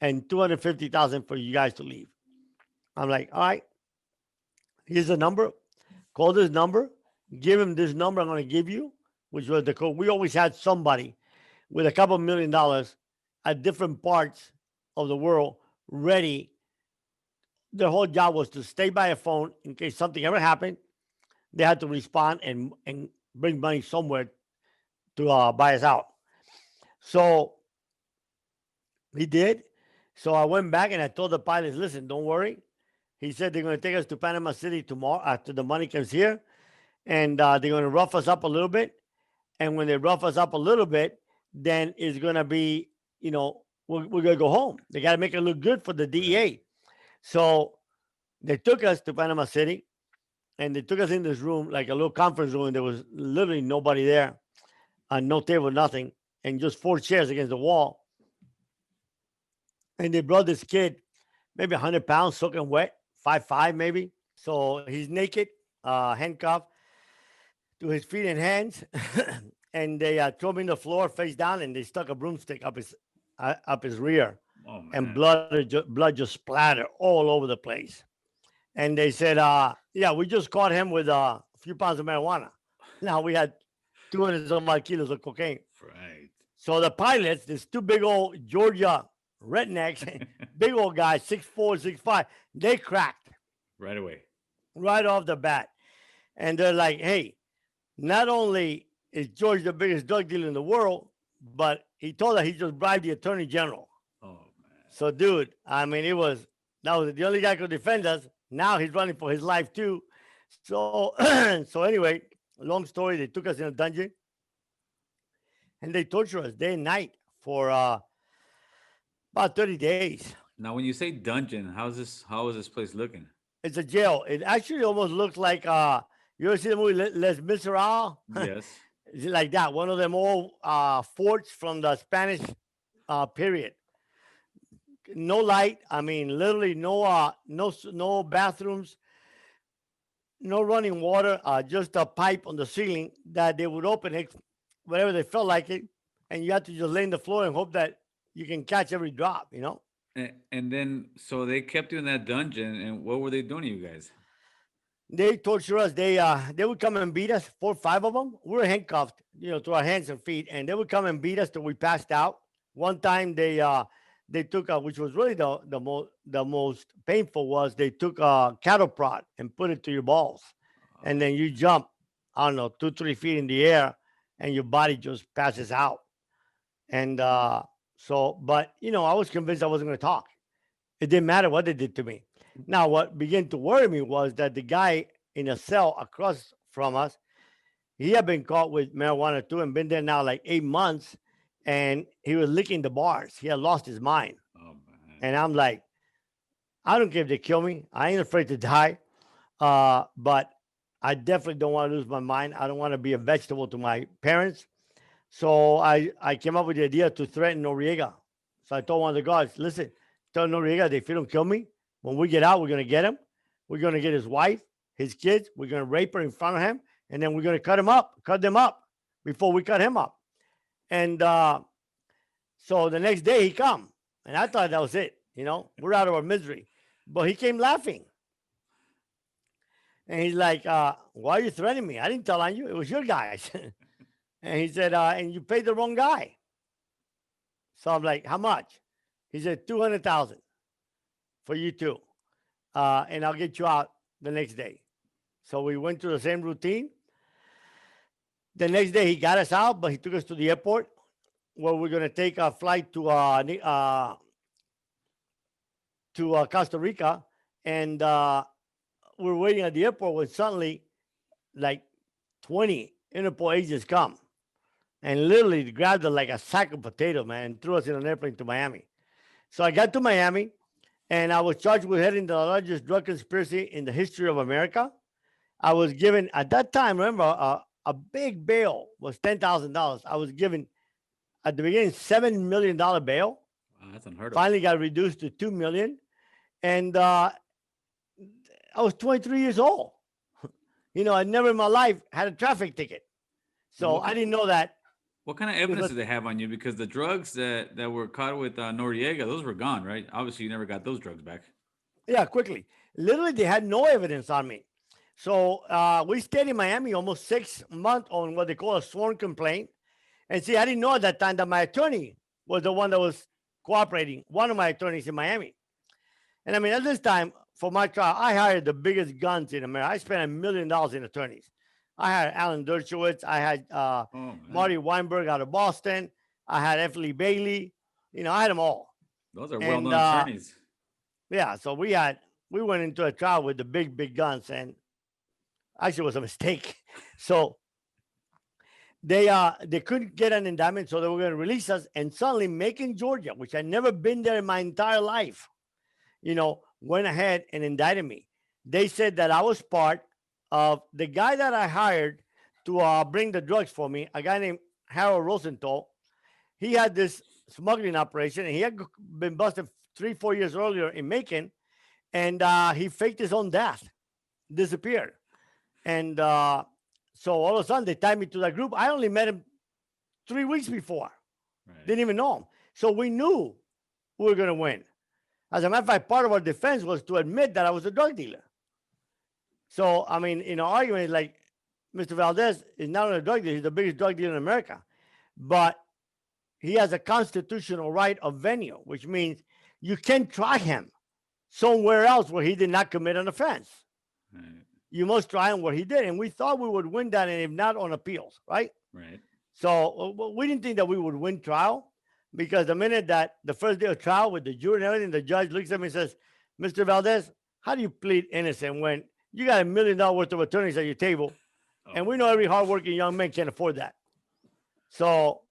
and $250,000 for you guys to leave. I'm like, all right, here's the number. Call this number. Give him this number I'm going to give you, which was the code. We always had somebody with a couple $1 million at different parts of the world ready. Their whole job was to stay by a phone in case something ever happened. They had to respond and bring money somewhere to buy us out. So he did. So I went back and I told the pilots, listen, don't worry. He said they're going to take us to Panama City tomorrow after the money comes here. And they're going to rough us up a little bit. And when they rough us up a little bit, then it's going to be, we're going to go home. They got to make it look good for the DEA. So they took us to Panama City. and they took us in this room, like a little conference room, and there was literally nobody there, no table, nothing, and just 4 chairs against the wall. And they brought this kid, maybe 100 pounds, soaking wet, 5'5" maybe. So he's naked, handcuffed to his feet and hands, and they threw him in the floor face down, and they stuck a broomstick up his rear, Oh, man. and blood just splattered all over the place. And they said, yeah, we just caught him with a few pounds of marijuana. Now we had 200 some odd kilos of cocaine. Right. So the pilots, this two big old Georgia rednecks, big old guys, 6'4", 6'5", they cracked Right away. right off the bat. And they're like, hey, not only is George the biggest drug dealer in the world, but he told us he just bribed the attorney general. Oh, man. So, dude, I mean, that was the only guy who could defend us. Now he's running for his life too. So, so anyway, long story. They took us in a dungeon, and they tortured us day and night for about 30 days. Now, when you say dungeon, how is this place looking? It's a jail. It actually almost looks like you ever see the movie Les Miserables? Yes. Is it like that? One of them old forts from the Spanish period. No light. I mean, literally no bathrooms, no running water. Just a pipe on the ceiling that they would open it whenever they felt like it, and you have to just lay on the floor and hope that you can catch every drop. You know. And then, so they kept you in that dungeon, and what were they doing to you guys? They torture us. They would come and beat us, 4 or 5 of them. We were handcuffed, to our hands and feet, and they would come and beat us till we passed out. One time they took which was really the most painful, was they took a cattle prod and put it to your balls, and then you jump, I don't know, 2-3 feet in the air, and your body just passes out. And but I was convinced I wasn't going to talk. It didn't matter what they did to me. Now, what began to worry me was that the guy in a cell across from us, he had been caught with marijuana too, and been there now like 8 months, and he was licking the bars. He had lost his mind. Oh, man. And I'm like, I don't care if they kill me. I ain't afraid to die. But I definitely don't want to lose my mind. I don't want to be a vegetable to my parents. So I came up with the idea to threaten Noriega. So I told one of the guards, listen, tell Noriega that if you don't kill me, when we get out, we're going to get him. We're going to get his wife, his kids. We're going to rape her in front of him. And then we're going to cut them up before we cut him up. And so the next day he come. And I thought that was it. We're out of our misery. But he came laughing. And he's like, why are you threatening me? I didn't tell on you. It was your guys. And he said, and you paid the wrong guy. So I'm like, how much? He said, 200,000 for you two. And I'll get you out the next day. So we went through the same routine. The next day he got us out, but he took us to the airport where we're going to take a flight to Costa Rica. And we're waiting at the airport when suddenly like 20 Interpol agents come and literally grabbed us like a sack of potatoes, man, and threw us in an airplane to Miami. So I got to Miami, and I was charged with heading the largest drug conspiracy in the history of America. I was given, at that time, remember, a big bail was $10,000. I was given, at the beginning, $7 million bail. Wow, that's unheard of. Finally got reduced to $2 million. And I was 23 years old. I never in my life had a traffic ticket. So I didn't know that. What kind of evidence did they have on you? Because the drugs that were caught with Noriega, those were gone, right? Obviously, you never got those drugs back. Yeah, quickly. Literally, they had no evidence on me. So we stayed in Miami almost 6 months on what they call a sworn complaint. And see, I didn't know at that time that my attorney was the one that was cooperating, one of my attorneys in Miami. And I mean, at this time, for my trial, I hired the biggest guns in America. I spent $1 million in attorneys. I had Alan Dershowitz. I had Marty Weinberg out of Boston. I had F. Lee Bailey. I had them all. Those are well-known attorneys. Yeah, so we went into a trial with the big guns, and actually it was a mistake. So they couldn't get an indictment, so they were going to release us. And suddenly, Macon, Georgia, which I'd never been there in my entire life, went ahead and indicted me. They said that I was part of the guy that I hired to bring the drugs for me, a guy named Harold Rosenthal. He had this smuggling operation, and he had been busted 3, 4 years earlier in Macon, and he faked his own death, disappeared, and so all of a sudden they tied me to that group. I only met him 3 weeks before, Right. didn't even know him, so we knew we were going to win. As a matter of fact, part of our defense was to admit that I was a drug dealer. So I mean, in our argument, it's like Mr. Valdez is not only a drug dealer; he's the biggest drug dealer in America, but he has a constitutional right of venue, which means you can try him somewhere else where he did not commit an offense. Right. You must try him where he did. And we thought we would win that, and if not, on appeals, right? Right. So we didn't think that we would win trial, because the minute that the first day of trial with the jury and everything, the judge looks at me and says, Mr. Valdez, how do you plead innocent when you got $1 million worth of attorneys at your table? And we know every hardworking young man can't afford that. So,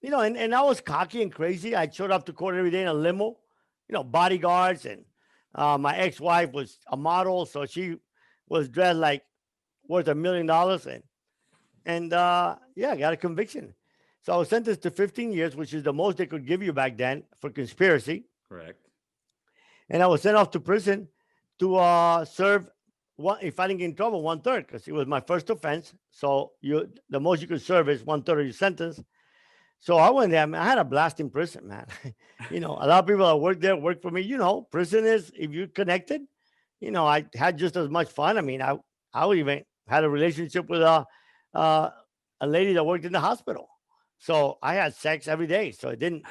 and I was cocky and crazy. I showed up to court every day in a limo, bodyguards, and my ex-wife was a model, so she was dressed like worth $1 million, and yeah, I got a conviction. So I was sentenced to 15 years, which is the most they could give you back then for conspiracy, Correct. and I was sent off to prison to serve if I didn't get in trouble, 1/3, because it was my first offense. So the most you could serve is 1/3 of your sentence. So I went there, man. I had a blast in prison, man. A lot of people that work there work for me. Prison is, if you're connected, I had just as much fun. I mean, I even had a relationship with a lady that worked in the hospital. So I had sex every day. So it didn't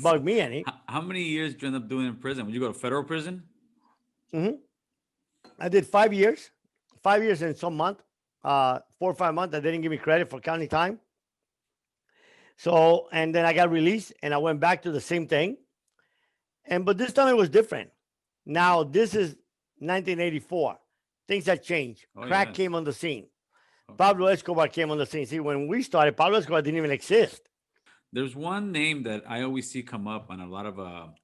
bug me any. How many years did you end up doing in prison? Would you go to federal prison? Mm-hmm. I did 5 years, 5 years and some month, 4 or 5 months. They didn't give me credit for county time. So, and then I got released, and I went back to the same thing. But this time it was different. Now, this is 1984. Things had changed. Oh, Crack yes. came on the scene. Okay. Pablo Escobar came on the scene. See, when we started, Pablo Escobar didn't even exist. There's one name that I always see come up on a lot of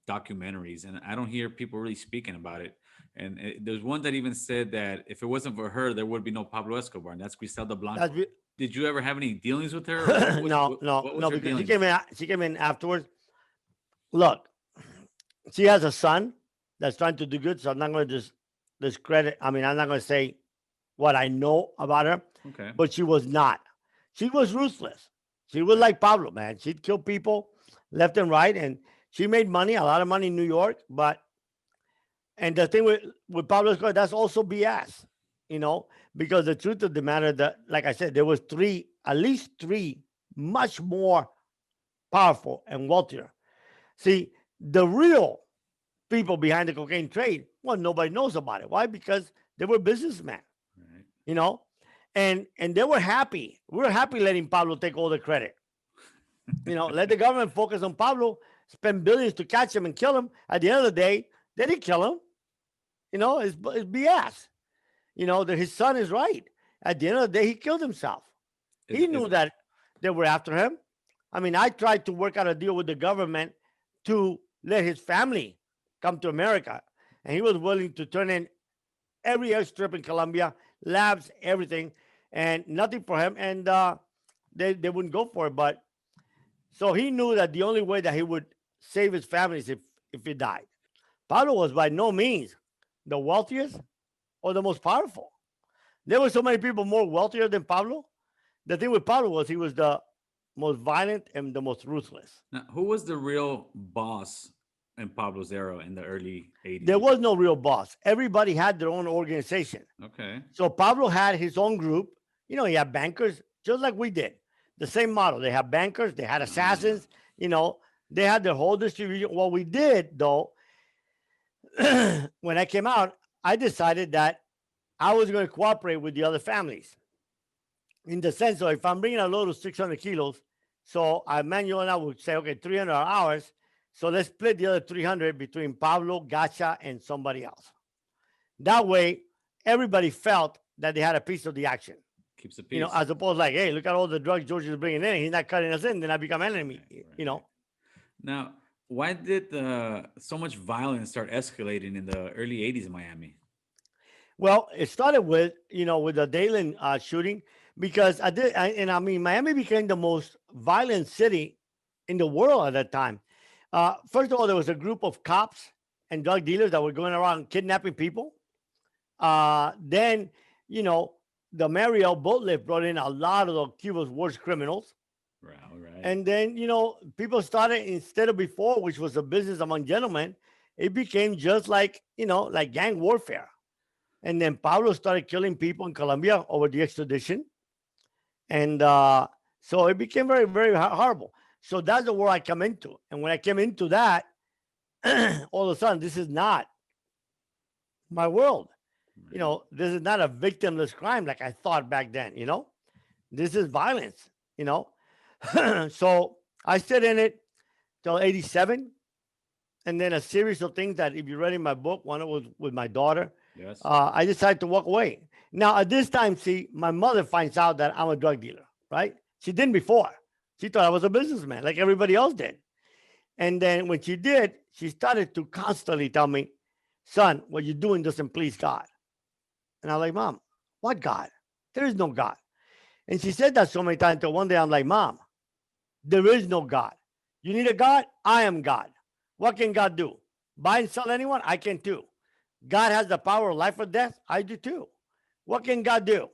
documentaries, and I don't hear people really speaking about it. And there's one that even said that if it wasn't for her, there would be no Pablo Escobar, and that's Griselda Blanco. That's be- Did you ever have any dealings with her? Or no, what was her because she dealings? came in afterwards. Look, she has a son that's trying to do good, so I'm not going to just discredit. I mean, I'm not going to say what I know about her, Okay. but she was not. She was ruthless. She was like Pablo, man. She'd kill people left and right, and she made money, a lot of money in New York. And the thing with Pablo Escobar, that's also BS, because the truth of the matter, that, like I said, there was at least three, much more powerful and wealthier. See, the real people behind the cocaine trade, well, nobody knows about it. Why? Because they were businessmen, Right. and they were happy. We were happy letting Pablo take all the credit. Let the government focus on Pablo, spend billions to catch him and kill him. At the end of the day, they didn't kill him. It's BS. That his son is right. At the end of the day, he killed himself. He knew that they were after him. I mean, I tried to work out a deal with the government to let his family come to America, and he was willing to turn in every airstrip in Colombia, labs, everything, and nothing for him. And they wouldn't go for it. But so he knew that the only way that he would save his family is if he died. Pablo was by no means the wealthiest or the most powerful. There were so many people more wealthier than Pablo. The thing with Pablo was he was the most violent and the most ruthless. Now, who was the real boss in Pablo's era in the early 80s? There was no real boss. Everybody had their own organization. Okay. So Pablo had his own group. He had bankers, just like we did. The same model. They had bankers, they had assassins, they had their whole distribution. What we did, though, when I came out, I decided that I was going to cooperate with the other families. In the sense of, if I'm bringing a load of 600 kilos, so Manuel and I would say, okay, 300 are ours. So let's split the other 300 between Pablo, Gacha, and somebody else. That way, everybody felt that they had a piece of the action. Keeps the peace. As opposed like, hey, look at all the drugs George is bringing in. He's not cutting us in. Then I become enemy, Right. Now, why did so much violence start escalating in the early 80s in Miami? Well, it started with, with the Dayland shooting, because I mean, Miami became the most violent city in the world at that time. First of all, there was a group of cops and drug dealers that were going around kidnapping people. Then, you know, the Mariel boat lift brought in a lot of the Cuba's worst criminals. Right, right. And then, people started, instead of before, which was a business among gentlemen, it became just like, like gang warfare. And then Pablo started killing people in Colombia over the extradition. And so it became very, very horrible. So that's the world I come into. And when I came into that, all of a sudden, this is not my world. This is not a victimless crime like I thought back then, This is violence, So I stayed in it till 87. And then a series of things that, if you read in my book, one was with my daughter. Yes. I decided to walk away. Now, at this time, see, my mother finds out that I'm a drug dealer, right? She didn't before. She thought I was a businessman, like everybody else did. And then when she did, she started to constantly tell me, son, what you're doing doesn't please God. And I'm like, Mom, what God? There is no God. And she said that so many times until one day I'm like, Mom, there is no God. You need a God? I am God. What can God do? Buy and sell anyone? I can too. God has the power of life or death? I do too. What can God do?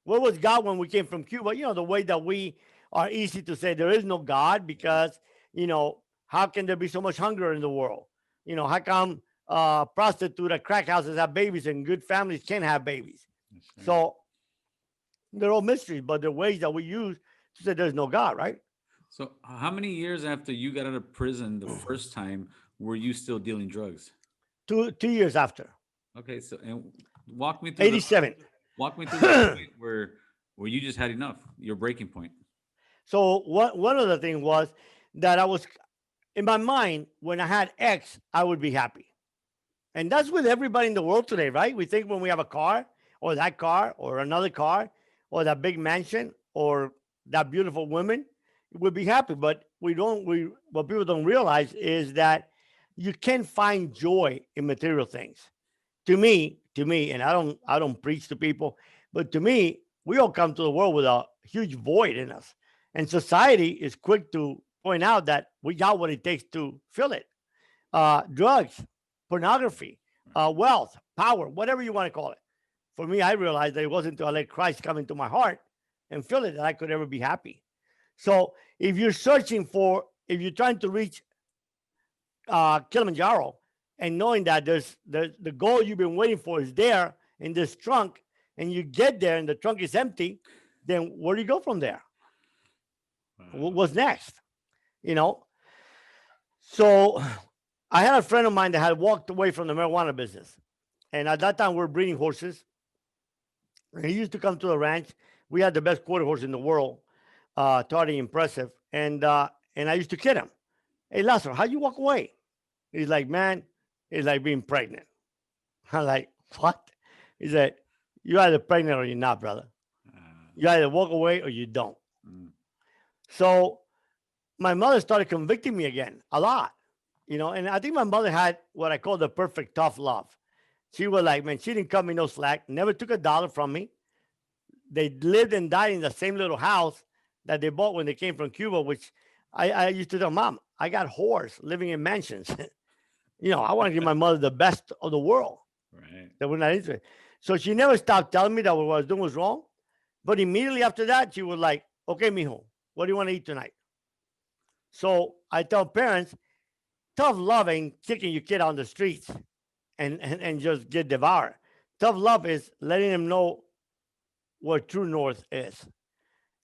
Where was God when we came from Cuba? The way that we are easy to say there is no God because, how can there be so much hunger in the world? How come prostitute at crack houses have babies and good families can't have babies? So they're all mysteries, but they're ways that we use to say there's no God, right? So how many years after you got out of prison the first time were you still dealing drugs? 2 years after. Okay, so and walk me through 87. Walk me through the point where you just had enough, your breaking point. So one of the things was that I was, in my mind, when I had X, I would be happy. And that's with everybody in the world today, right? We think when we have a car or that car or another car or that big mansion or that beautiful woman, we'll be happy. But what people don't realize is that you can find joy in material things. To me, and I don't preach to people, but to me, we all come to the world with a huge void in us. And society is quick to point out that we got what it takes to fill it. Drugs, pornography, wealth, power, whatever you want to call it. For me, I realized that it wasn't until I let Christ come into my heart and fill it that I could ever be happy. So if you're trying to reach Kilimanjaro and knowing that there's the goal you've been waiting for is there in this trunk, and you get there and the trunk is empty, then where do you go from there? What's next? So I had a friend of mine that had walked away from the marijuana business. And at that time, we were breeding horses. And he used to come to the ranch. We had the best quarter horse in the world, totally impressive. And I used to kid him. Hey, Lazaro, how'd you walk away? He's like, man, it's like being pregnant. I'm like, what? He said, you're either pregnant or you're not, brother. You either walk away or you don't. So my mother started convicting me again a lot, and I think my mother had what I call the perfect tough love. She was like, man, she didn't cut me no slack, never took $1 from me. They lived and died in the same little house that they bought when they came from Cuba, which I used to tell Mom, I got whores living in mansions. I want to give my mother the best of the world. Right. That we're not interested. So she never stopped telling me that what I was doing was wrong. But immediately after that, she was like, okay, mijo, what do you want to eat tonight? So I tell parents, tough love ain't kicking your kid on the streets and just get devoured. Tough love is letting them know what true north is.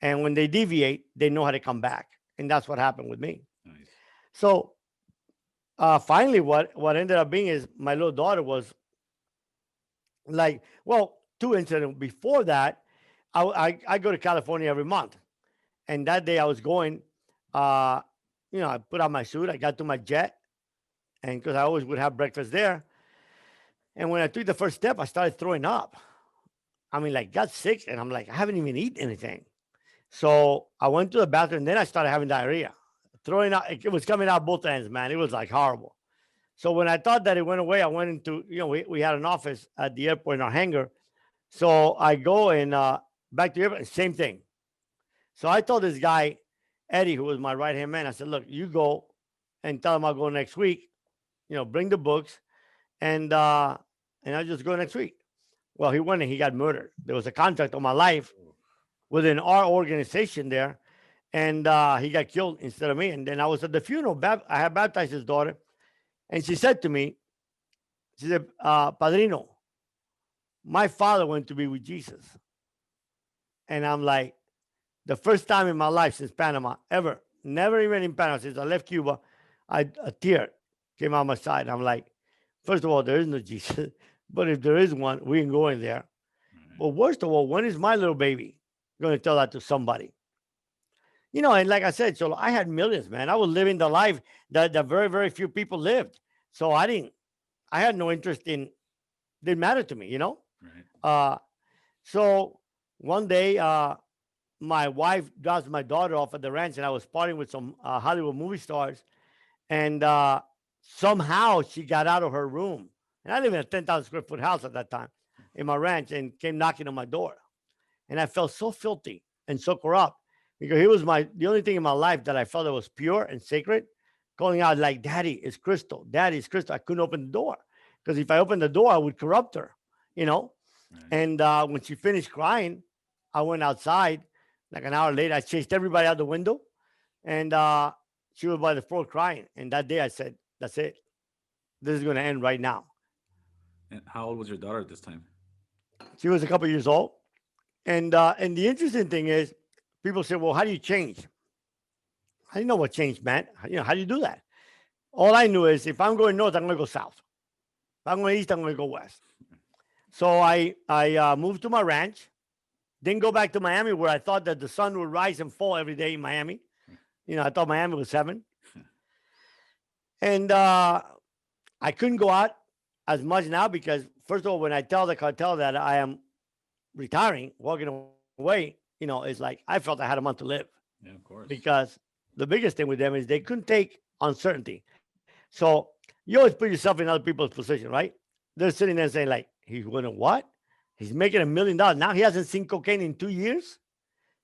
And when they deviate, they know how to come back. And that's what happened with me. Nice. So finally, what ended up being is my little daughter was like, well, 2 incidents before that. I go to California every month. And that day I was going, I put on my suit. I got to my jet. And because I always would have breakfast there. And when I took the first step, I started throwing up. I mean, got sick. And I'm like, I haven't even eaten anything. So I went to the bathroom. And then I started having diarrhea. Throwing out. It was coming out both ends, man. It was like horrible. So when I thought that it went away, I went into, we had an office at the airport in our hangar. So I go and back to the airport, same thing. So I told this guy, Eddie, who was my right hand man, I said, look, you go and tell him I'll go next week. Bring the books, and I'll just go next week. Well, he went and he got murdered. There was a contract on my life within our organization there, and he got killed instead of me. And then I was at the funeral. I had baptized his daughter, and she said to me, she said, Padrino, my father went to be with Jesus. And I'm like, the first time in my life since Panama, ever, never even in Panama, since I left Cuba, a tear came out my side. I'm like, first of all, there is no Jesus. But if there is one, we can go in there. But worst of all, when is my little baby going to tell that to somebody? And like I said, so I had millions, man. I was living the life that very, very few people lived. So I had no interest in, didn't matter to me, Right. So one day, my wife drops my daughter off at the ranch, and I was partying with some Hollywood movie stars. And somehow she got out of her room. And I live in a 10,000 square foot house at that time in my ranch, and came knocking on my door. And I felt so filthy and so corrupt, because he was the only thing in my life that I felt that was pure and sacred, calling out like, Daddy, it's Crystal. Daddy, it's Crystal. I couldn't open the door, because if I opened the door, I would corrupt her, Right. And when she finished crying, I went outside. Like an hour later, I chased everybody out the window, and she was by the floor crying. And that day I said, that's it. This is going to end right now. And how old was your daughter at this time? She was a couple years old. And the interesting thing is, people say, well, how do you change? I didn't know what changed, man. How do you do that? All I knew is, if I'm going north, I'm going to go south. If I'm going east, I'm going to go west. So I moved to my ranch, didn't go back to Miami, where I thought that the sun would rise and fall every day in Miami. I thought Miami was heaven. And I couldn't go out as much now, because, first of all, when I tell the cartel that I am retiring, walking away, it's like I felt I had a month to live. Yeah, of course. Because the biggest thing with them is they couldn't take uncertainty. So you always put yourself in other people's position, right? They're sitting there saying, like, he's going to what? He's making $1 million. Now he hasn't seen cocaine in 2 years.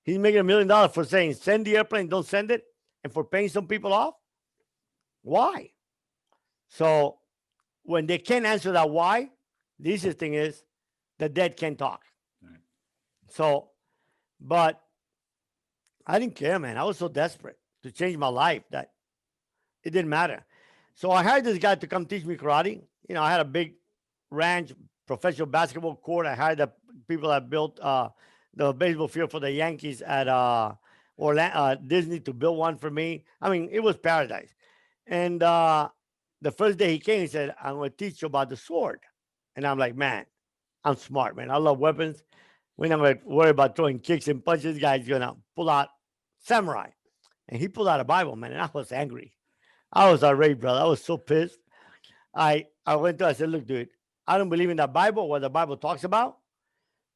He's making $1 million for saying, send the airplane, don't send it, and for paying some people off. Why? So when they can't answer that why, the easiest thing is the dead can't talk. Right. So, but I didn't care, man. I was so desperate to change my life that it didn't matter. So I hired this guy to come teach me karate. I had a big ranch, professional basketball court. I hired the people that built the baseball field for the Yankees at Disney to build one for me. I mean, it was paradise. And the first day he came, he said, I'm going to teach you about the sword. And I'm like, man, I'm smart, man. I love weapons. We're not going to worry about throwing kicks and punches. This guy's going to pull out samurai. And he pulled out a Bible, man, and I was angry. I was irate, brother. I was so pissed. I went to him, I said, look, dude, I don't believe in that Bible, what the Bible talks about.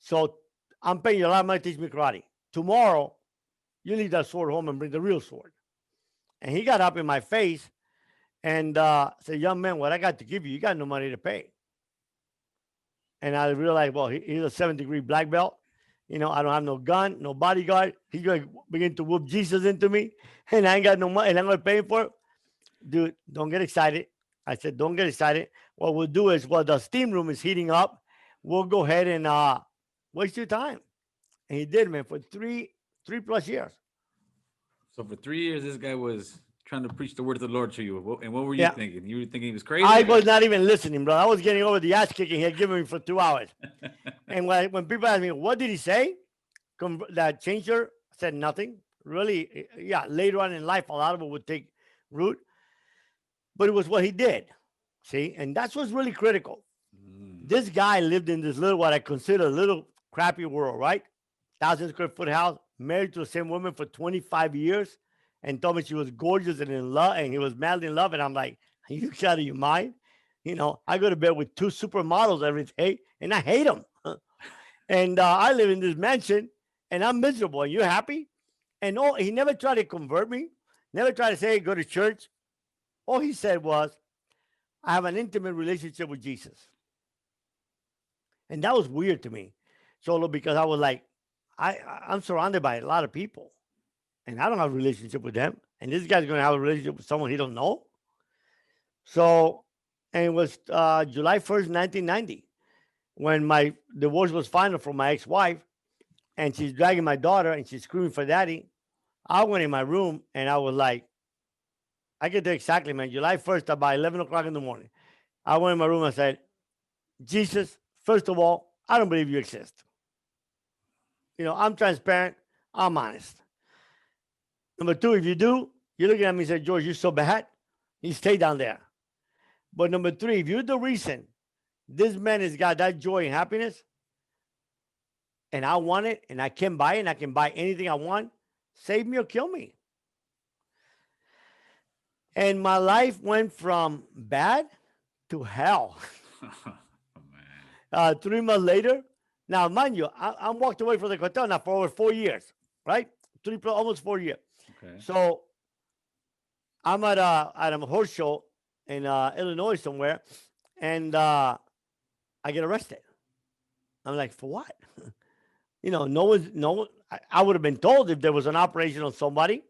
So I'm paying you a lot of money to teach me karate. Tomorrow, you leave that sword home and bring the real sword. And he got up in my face and said, young man, what I got to give you, you got no money to pay. And I realized, well, he's a 7th-degree black belt. I don't have no gun, no bodyguard. He's going to begin to whoop Jesus into me, and I ain't got no money, and I'm going to pay him for it. Dude, don't get excited. I said, don't get excited. What we'll do is, while the steam room is heating up, we'll go ahead and waste your time. And he did, man, for three plus years. So for 3 years, this guy was trying to preach the word of the Lord to you. And what were you Yeah. thinking? You were thinking he was crazy? I was not even listening, bro. I was getting over the ass kicking he had given me for 2 hours. And when people ask me, what did he say that changed her? I said nothing. Really, yeah, later on in life, a lot of it would take root. But it was what he did. See? And that's what's really critical. This guy lived in this little, what I consider a little crappy world, right? 1,000 square foot house, married to the same woman for 25 years, and told me she was gorgeous and in love, and he was madly in love. And I'm like, are you out of your mind? I go to bed with 2 supermodels every day, and I hate them. And I live in this mansion, and I'm miserable. And you're happy? And he never tried to convert me, never tried to say, go to church. All he said was, I have an intimate relationship with Jesus. And that was weird to me, solo, because I was like, I'm surrounded by a lot of people, and I don't have a relationship with them. And this guy's going to have a relationship with someone he don't know. So, and it was July 1st, 1990, when my divorce was final from my ex-wife, and she's dragging my daughter, and she's screaming for daddy. I went in my room, and I was like, I get there exactly, man. July 1st, about 11 o'clock in the morning. I went in my room and said, Jesus, first of all, I don't believe you exist. I'm transparent. I'm honest. Number two, if you do, you're looking at me and say, George, you're so bad. You stay down there. But number three, if you're the reason this man has got that joy and happiness, and I want it, and I can buy it, and I can buy anything I want, save me or kill me. And my life went from bad to hell. Oh, man. 3 months later, now mind you, I'm walked away from the cartel now for over 4 years, right? Almost 4 years. Okay. So I'm at a horse show in Illinois somewhere, and I get arrested. I'm like, for what? I would have been told if there was an operation on somebody,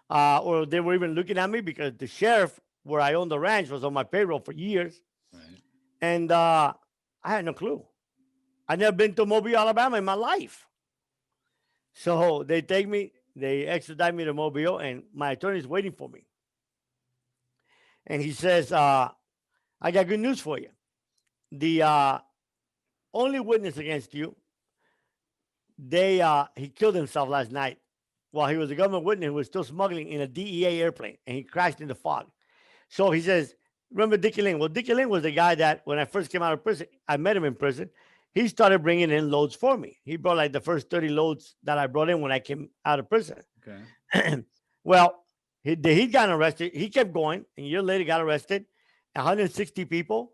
or they were even looking at me, because the sheriff where I owned the ranch was on my payroll for years. Right. And I had no clue. I'd never been to Mobile, Alabama in my life. So they take me, they extradite me to Mobile, and my attorney's waiting for me. And he says, I got good news for you. The only witness against you, he killed himself last night while he was a government witness who was still smuggling in a DEA airplane, and he crashed in the fog. So he says, remember Dickie Lynn? Well, Dickie Lynn was the guy that when I first came out of prison, I met him in prison. He started bringing in loads for me. He brought like the first 30 loads that I brought in when I came out of prison. Okay. Well, he got arrested. He kept going. And a year later, got arrested. 160 people.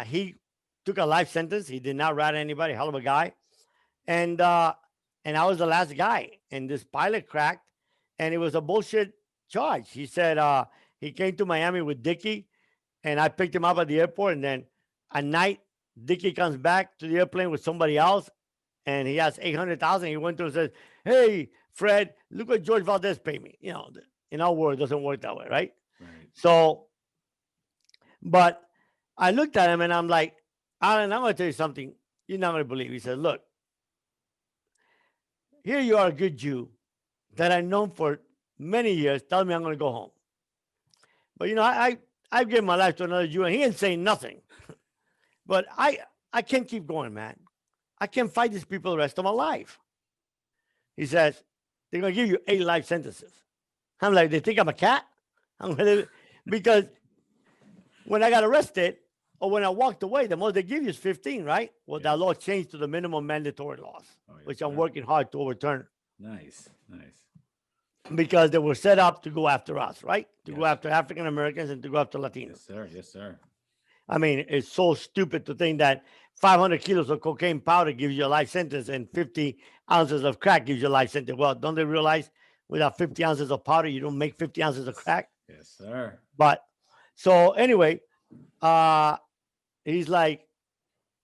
He took a life sentence. He did not rat anybody. Hell of a guy. And I was the last guy. And this pilot cracked. And it was a bullshit charge. He said he came to Miami with Dickie. And I picked him up at the airport. And then at night, Dickie comes back to the airplane with somebody else, and he has $800,000. He went to and says, "Hey, Fred, look what George Valdez paid me." In our world, it doesn't work that way, right? Right. So, but I looked at him and I'm like, Alan, I'm going to tell you something you're not going to believe. He said, "Look, here you are, a good Jew that I've known for many years, telling me I'm going to go home. But I've given my life to another Jew, and he ain't saying nothing." But I can't keep going, man. I can't fight these people the rest of my life. He says, they're going to give you 8 life sentences. I'm like, they think I'm a cat? Because when I got arrested, or when I walked away, the most they give you is 15, right? Well, that law changed to the minimum mandatory laws, which I'm working hard to overturn. Nice. Because they were set up to go after us, right? To go after African Americans and to go after Latinos. Yes, sir. I mean, it's so stupid to think that 500 kilos of cocaine powder gives you a life sentence and 50 ounces of crack gives you a life sentence. Well, don't they realize without 50 ounces of powder, you don't make 50 ounces of crack? Yes, sir. But so anyway, he's like,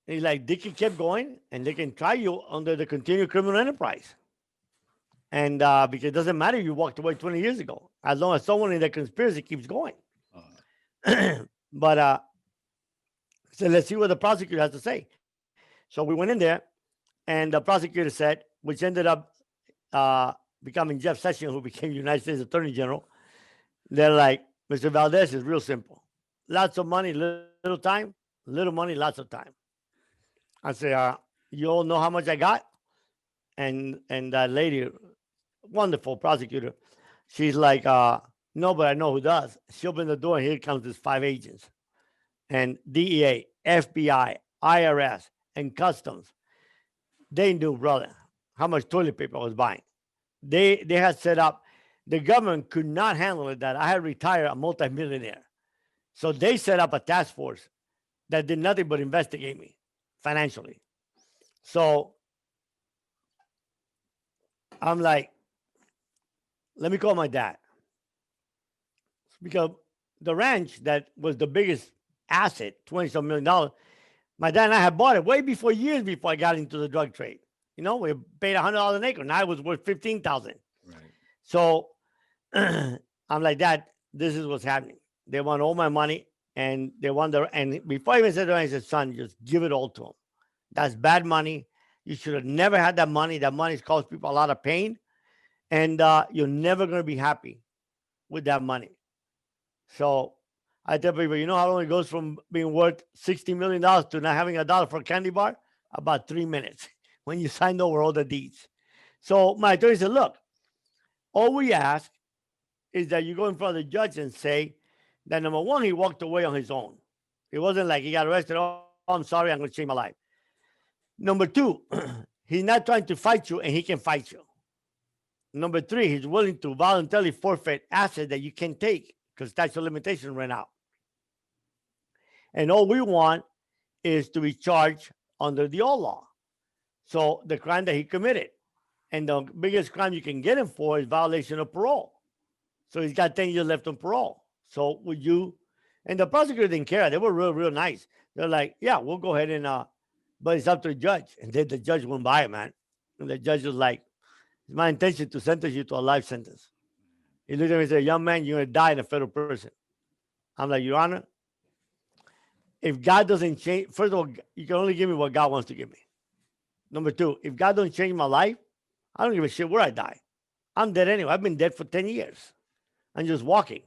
Dickie kept going, and they can try you under the continued criminal enterprise. And because it doesn't matter if you walked away 20 years ago, as long as someone in the conspiracy keeps going. But so let's see what the prosecutor has to say. So we went in there, and the prosecutor said, which ended up becoming Jeff Sessions, who became United States Attorney General. They're like, Mr. Valdez is real simple. Lots of money, little time, little money, lots of time. I say, you all know how much I got? And that lady, wonderful prosecutor, she's like, no, but I know who does. She opened the door, and here comes these 5 agents. And DEA, FBI, IRS, and Customs, they knew, brother, how much toilet paper I was buying. They had set up, the government could not handle it that I had retired a multimillionaire. So they set up a task force that did nothing but investigate me financially. So I'm like, let me call my dad. Because the ranch that was the biggest asset, 20-some million. My dad and I had bought it way before, years before I got into the drug trade. You know, we paid $100 an acre. Now it was worth 15,000. Right. So I'm like, Dad, this is what's happening. They want all my money, and they want and before I even said to him, I said, son, just give it all to them. That's bad money. You should have never had that money. That money's caused people a lot of pain, and you're never going to be happy with that money. So I tell people, you know how long it goes from being worth $60 million to not having a dollar for a candy bar? About 3 minutes when you signed over all the deeds. So my attorney said, look, all we ask is that you go in front of the judge and say that, number one, he walked away on his own. It wasn't like he got arrested. Oh, I'm sorry, I'm going to change my life. Number two, he's not trying to fight you, and he can fight you. Number three, he's willing to voluntarily forfeit assets that you can take because statute of limitation ran out. And all we want is to be charged under the old law. So the crime that he committed. And the biggest crime you can get him for is violation of parole. So he's got 10 years left on parole. So would you, and the prosecutor didn't care. They were real nice. They're like, yeah, we'll go ahead and, but it's up to the judge. And then the judge went by it, man. And the judge was like, it's my intention to sentence you to a life sentence. He looked at me and said, young man, you're going to die in a federal prison. I'm like, Your Honor, if God doesn't change, first of all, you can only give me what God wants to give me. Number two, if God doesn't change my life, I don't give a shit where I die. I'm dead anyway. I've been dead for 10 years. I'm just walking.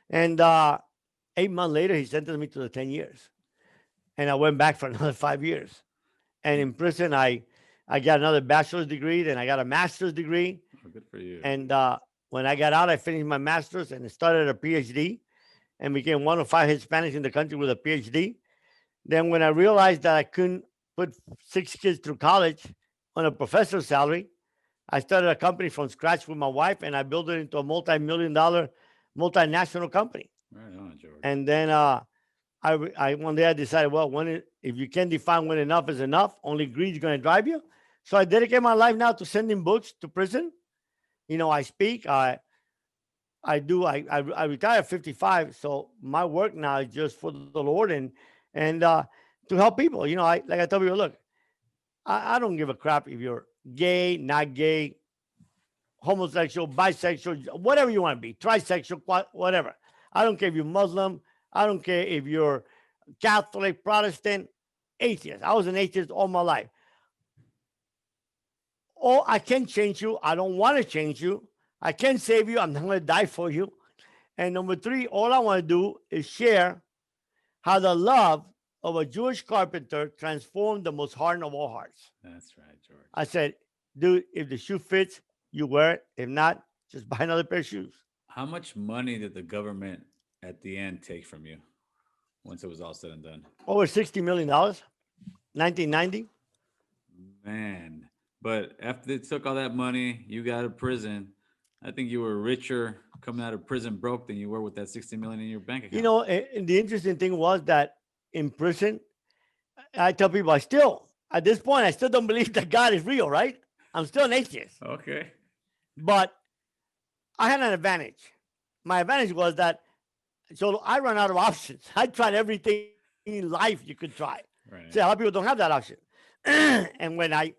And 8 months later, he sentenced me to the 10 years. And I went back for another 5 years. And in prison, I got another bachelor's degree, then I got a master's degree. Oh, good for you. And when I got out, I finished my master's and started a PhD and became one of 5 Hispanics in the country with a PhD. Then when I realized that I couldn't put 6 kids through college on a professor's salary, I started a company from scratch with my wife, and I built it into a multi-million-dollar multinational company. Right on, George. And then I one day I decided, well, if you can't define when enough is enough, only greed is going to drive you. So I dedicate my life now to sending books to prison. You know, I speak. I retired at 55, so my work now is just for the Lord and to help people. You know, I tell people, look, I don't give a crap if you're gay, not gay, homosexual, bisexual, whatever you want to be, trisexual, whatever. I don't care if you're Muslim. I don't care if you're Catholic, Protestant, atheist. I was an atheist all my life. Oh, I can change you. I don't want to change you. I can save you. I'm not going to die for you. And number 3, all I want to do is share how the love of a Jewish carpenter transformed the most hardened of all hearts. That's right, George. I said, dude, if the shoe fits, you wear it. If not, just buy another pair of shoes. How much money did the government at the end take from you once it was all said and done? Over $60 million, 1990. Man, but after they took all that money, you got out of prison. I think you were richer coming out of prison broke than you were with that 60 million in your bank account. You know, and the interesting thing was that in prison, I tell people at this point, I still don't believe that God is real, right? I'm still an atheist. Okay. But I had an advantage. My advantage was that, so I ran out of options. I tried everything in life you could try. Right. So a lot of people don't have that option. And when I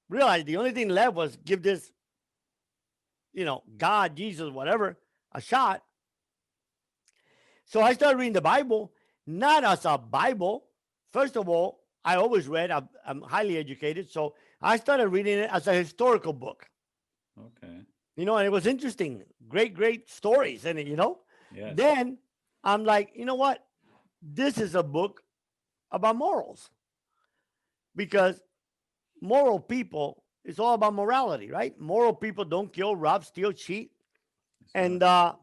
realized the only thing left was give this, God, Jesus, whatever, a shot. So I started reading the Bible, not as a Bible. First of all, I always read, I'm highly educated. So I started reading it as a historical book. Okay. And it was interesting. Great stories in it, Yes. Then I'm like, you know what? This is a book about morals. Because moral people, it's all about morality, right? Moral people don't kill, rob, steal, cheat. And I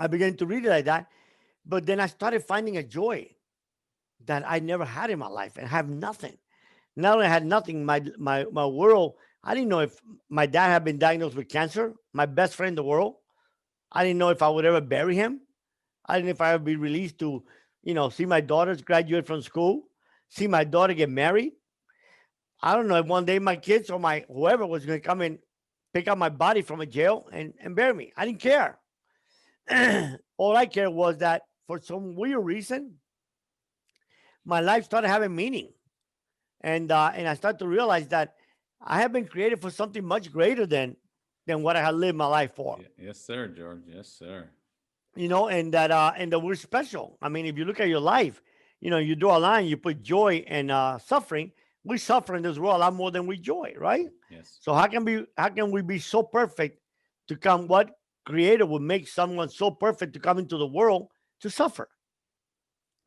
began to read it like that. But then I started finding a joy that I never had in my life and have nothing. Not only had nothing, my world, I didn't know if my dad had been diagnosed with cancer, my best friend in the world. I didn't know if I would ever bury him. I didn't know if I would be released to, see my daughters graduate from school, see my daughter get married. I don't know if one day my kids or my whoever was going to come and pick up my body from a jail and bury me. I didn't care. All I cared was that for some weird reason, my life started having meaning. And I started to realize that I have been created for something much greater than what I had lived my life for. Yes, sir, George. Yes, sir. And that we're special. I mean, if you look at your life, you draw a line, you put joy and suffering. We suffer in this world a lot more than we joy, right? Yes. So how can we be so perfect to come? What creator would make someone so perfect to come into the world to suffer?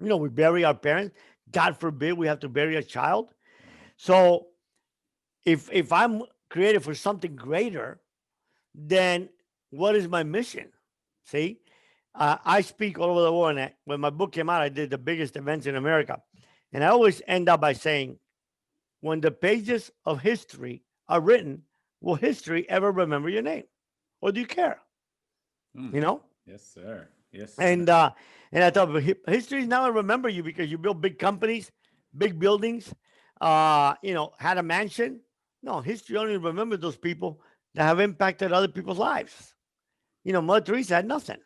We bury our parents. God forbid we have to bury a child. So if I'm created for something greater, then what is my mission? See, I speak all over the world. And when my book came out, I did the biggest events in America. And I always end up by saying, when the pages of history are written, will history ever remember your name? Or do you care? Mm. You know? Yes, sir. Yes, sir. And I thought history is not going to remember you because you built big companies, big buildings, had a mansion. No, history only remembers those people that have impacted other people's lives. Mother Teresa had nothing.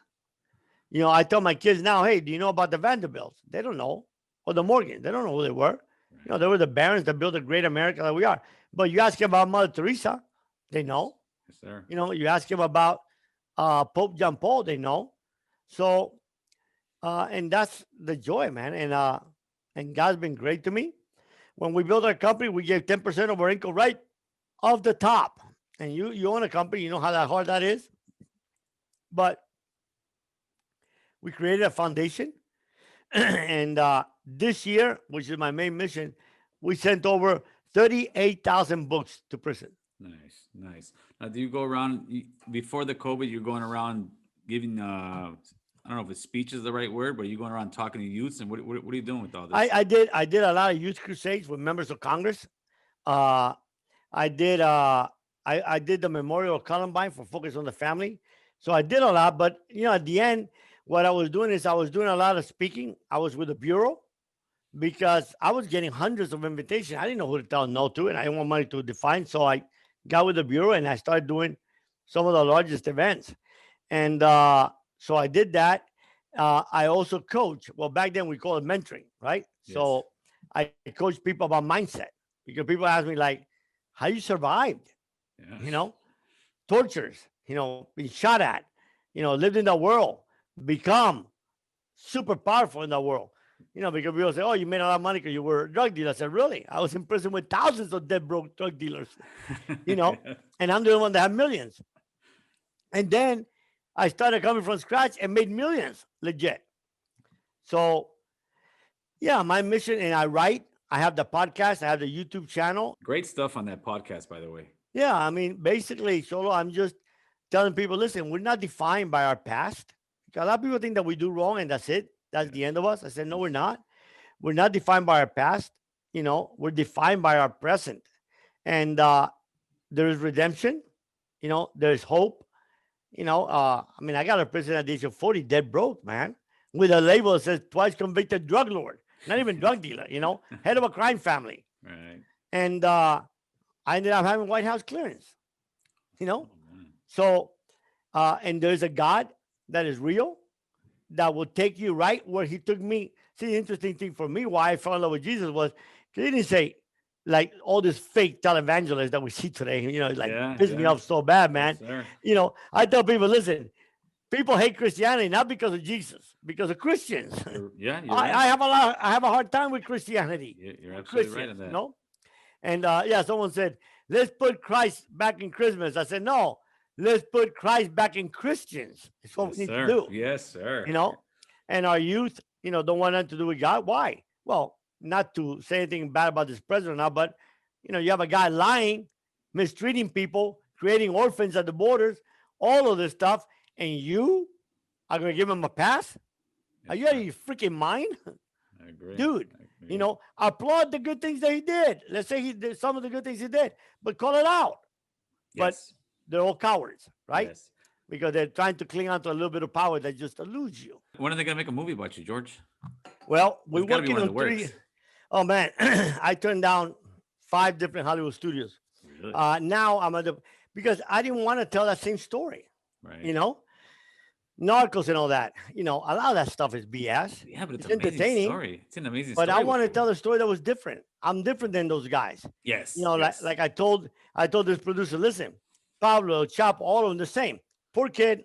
I tell my kids now, hey, do you know about the Vanderbilts? They don't know. Or the Morgans, they don't know who they were. They were the barons that built the great America that we are. But you ask them about Mother Teresa, they know. Yes, sir. You ask them about Pope John Paul, they know. So, and that's the joy, man. And God's been great to me. When we built our company, we gave 10% of our income right off the top. And you own a company, you know how hard that is. But we created a foundation. And this year, which is my main mission, we sent over 38,000 books to prison. Nice, nice. Now, do you go around before the COVID? You're going around giving, I don't know if it's speech is the right word, but you're going around talking to youths. And what are you doing with all this? I did a lot of youth crusades with members of Congress. I did the Memorial of Columbine for Focus on the Family. So I did a lot, but at the end, what I was doing is I was doing a lot of speaking. I was with the bureau because I was getting hundreds of invitations. I didn't know who to tell no to, and I didn't want money to define. So I got with the bureau and I started doing some of the largest events. And so I did that. I also coach. Well, back then we called it mentoring, right? Yes. So I coach people about mindset because people ask me like, how you survived, Yes. tortures, being shot at, lived in the world, become super powerful in the world. Because people say, oh, you made a lot of money because you were a drug dealer. I said, really? I was in prison with thousands of dead broke drug dealers, and I'm the one that had millions. And then I started coming from scratch and made millions legit. So, yeah, my mission, and I write. I have the podcast. I have the YouTube channel. Great stuff on that podcast, by the way. Yeah, I mean, basically, Solo, I'm just telling people, listen, we're not defined by our past. A lot of people think that we do wrong and that's it. That's the end of us. I said, no, we're not. We're not defined by our past. We're defined by our present. And there is redemption. There's hope. I got a prison at the age of 40, dead broke, man, with a label that says twice convicted drug lord, not even drug dealer, head of a crime family. Right. And I ended up having White House clearance, So, and there's a God that is real, that will take you right where he took me. See, the interesting thing for me, why I fell in love with Jesus was, he didn't say, like all this fake televangelists that we see today, pissed me off so bad, man. Yes, I tell people, listen, people hate Christianity, not because of Jesus, because of Christians. You're right. I have a hard time with Christianity. You're absolutely right on Christians, that. And someone said, let's put Christ back in Christmas. I said, no, let's put Christ back in Christians. It's what we need to do. Yes, sir. And our youth, don't want nothing to do with God. Why? Well, not to say anything bad about this president now, but, you have a guy lying, mistreating people, creating orphans at the borders, all of this stuff, and you are going to give him a pass? Are you out of your freaking mind? I agree. Dude, I agree. applaud the good things that he did. Let's say he did some of the good things he did, but call it out. But Yes. they're all cowards, right? Yes. Because they're trying to cling on to a little bit of power that just eludes you. When are they going to make a movie about you, George? Well, we're There's gotta be working one in on the 3. works. Oh, man. I turned down 5 different Hollywood studios. Really? Now I'm because I didn't want to tell that same story, Right. Narcos and all that. A lot of that stuff is BS. Yeah, but it's It's an amazing entertaining, story. It's an amazing but I story. want to tell a story that was different. I'm different than those guys. Yes. Like Yes. like I told this producer, listen, Pablo, Chop, all of them the same. Poor kid,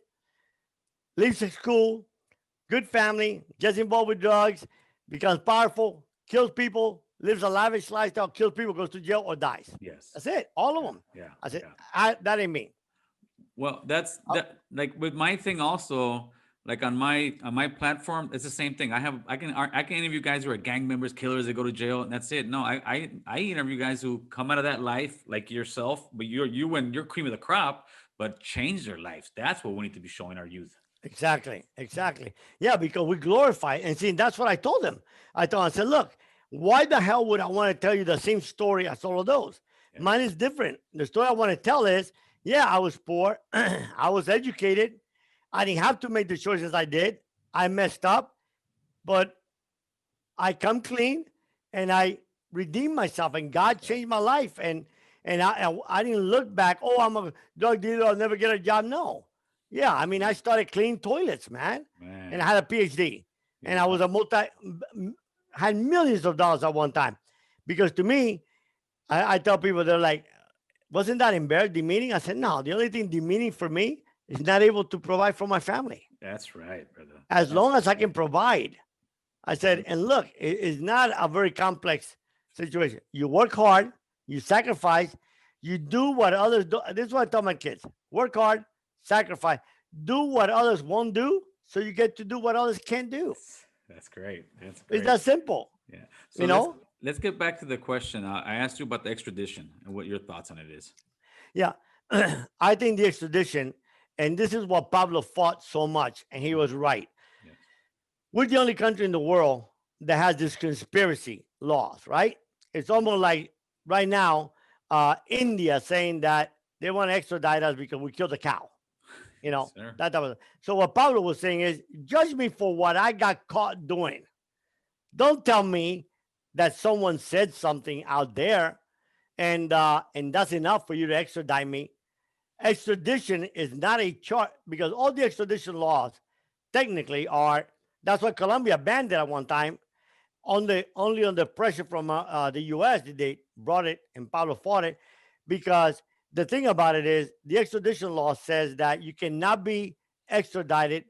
leaves school, good family, gets involved with drugs, becomes powerful, kills people, lives a lavish lifestyle, kills people, goes to jail or dies. Yes. That's it. All of them. Yeah. I said, Yeah. that ain't me. Well, that's Oh, that. Like with my thing, also, like on my platform, it's the same thing. I can interview guys who are gang members, killers that go to jail, and that's it. No, I interview guys who come out of that life like yourself, but you're cream of the crop, but change their lives. That's what we need to be showing our youth. exactly. Exactly. Yeah, because we glorify it. And see, that's what I told them. I said, look, why the hell would I want to tell you the same story as all of those? Yeah. Mine is different. The story I want to tell is, yeah, I was poor. I was educated. I didn't have to make the choices I did. I messed up, but I come clean and I redeemed myself, and God changed my life. And I didn't look back. Oh, I'm a drug dealer. I'll never get a job. No. Yeah, I mean, I started cleaning toilets, man, and I Man. had a PhD, and I Yeah. was had millions of dollars at one time, because to me, I tell people, they're like, wasn't that embarrassing, demeaning? I said, no. The only thing demeaning for me is not able to provide for my family. That's right, brother. As That's long as I right. can provide, I said, and look, it's not a very complex situation. You work hard, you sacrifice, you do what others do. This is what I tell my kids: work hard, sacrifice, do what others won't do, so you get to do what others can't do. That's great. That's It's great. that simple, Yeah. So you let's know? let's get back to the question. I asked you about the extradition and what your thoughts on it is. Yeah. I think the extradition, and this is what Pablo fought so much, and he was right. Yes. We're the only country in the world that has this conspiracy laws, right? It's almost like right now, India saying that they want to extradite us because we killed a cow. Yes, sir. That was. So what Pablo was saying is, judge me for what I got caught doing. Don't tell me that someone said something out there, and that's enough for you to extradite me. Extradition is not a chart, because all the extradition laws technically are. That's why Colombia banned it at one time. Only under pressure from the U.S. did they brought it, and Pablo fought it, because the thing about it is the extradition law says that you cannot be extradited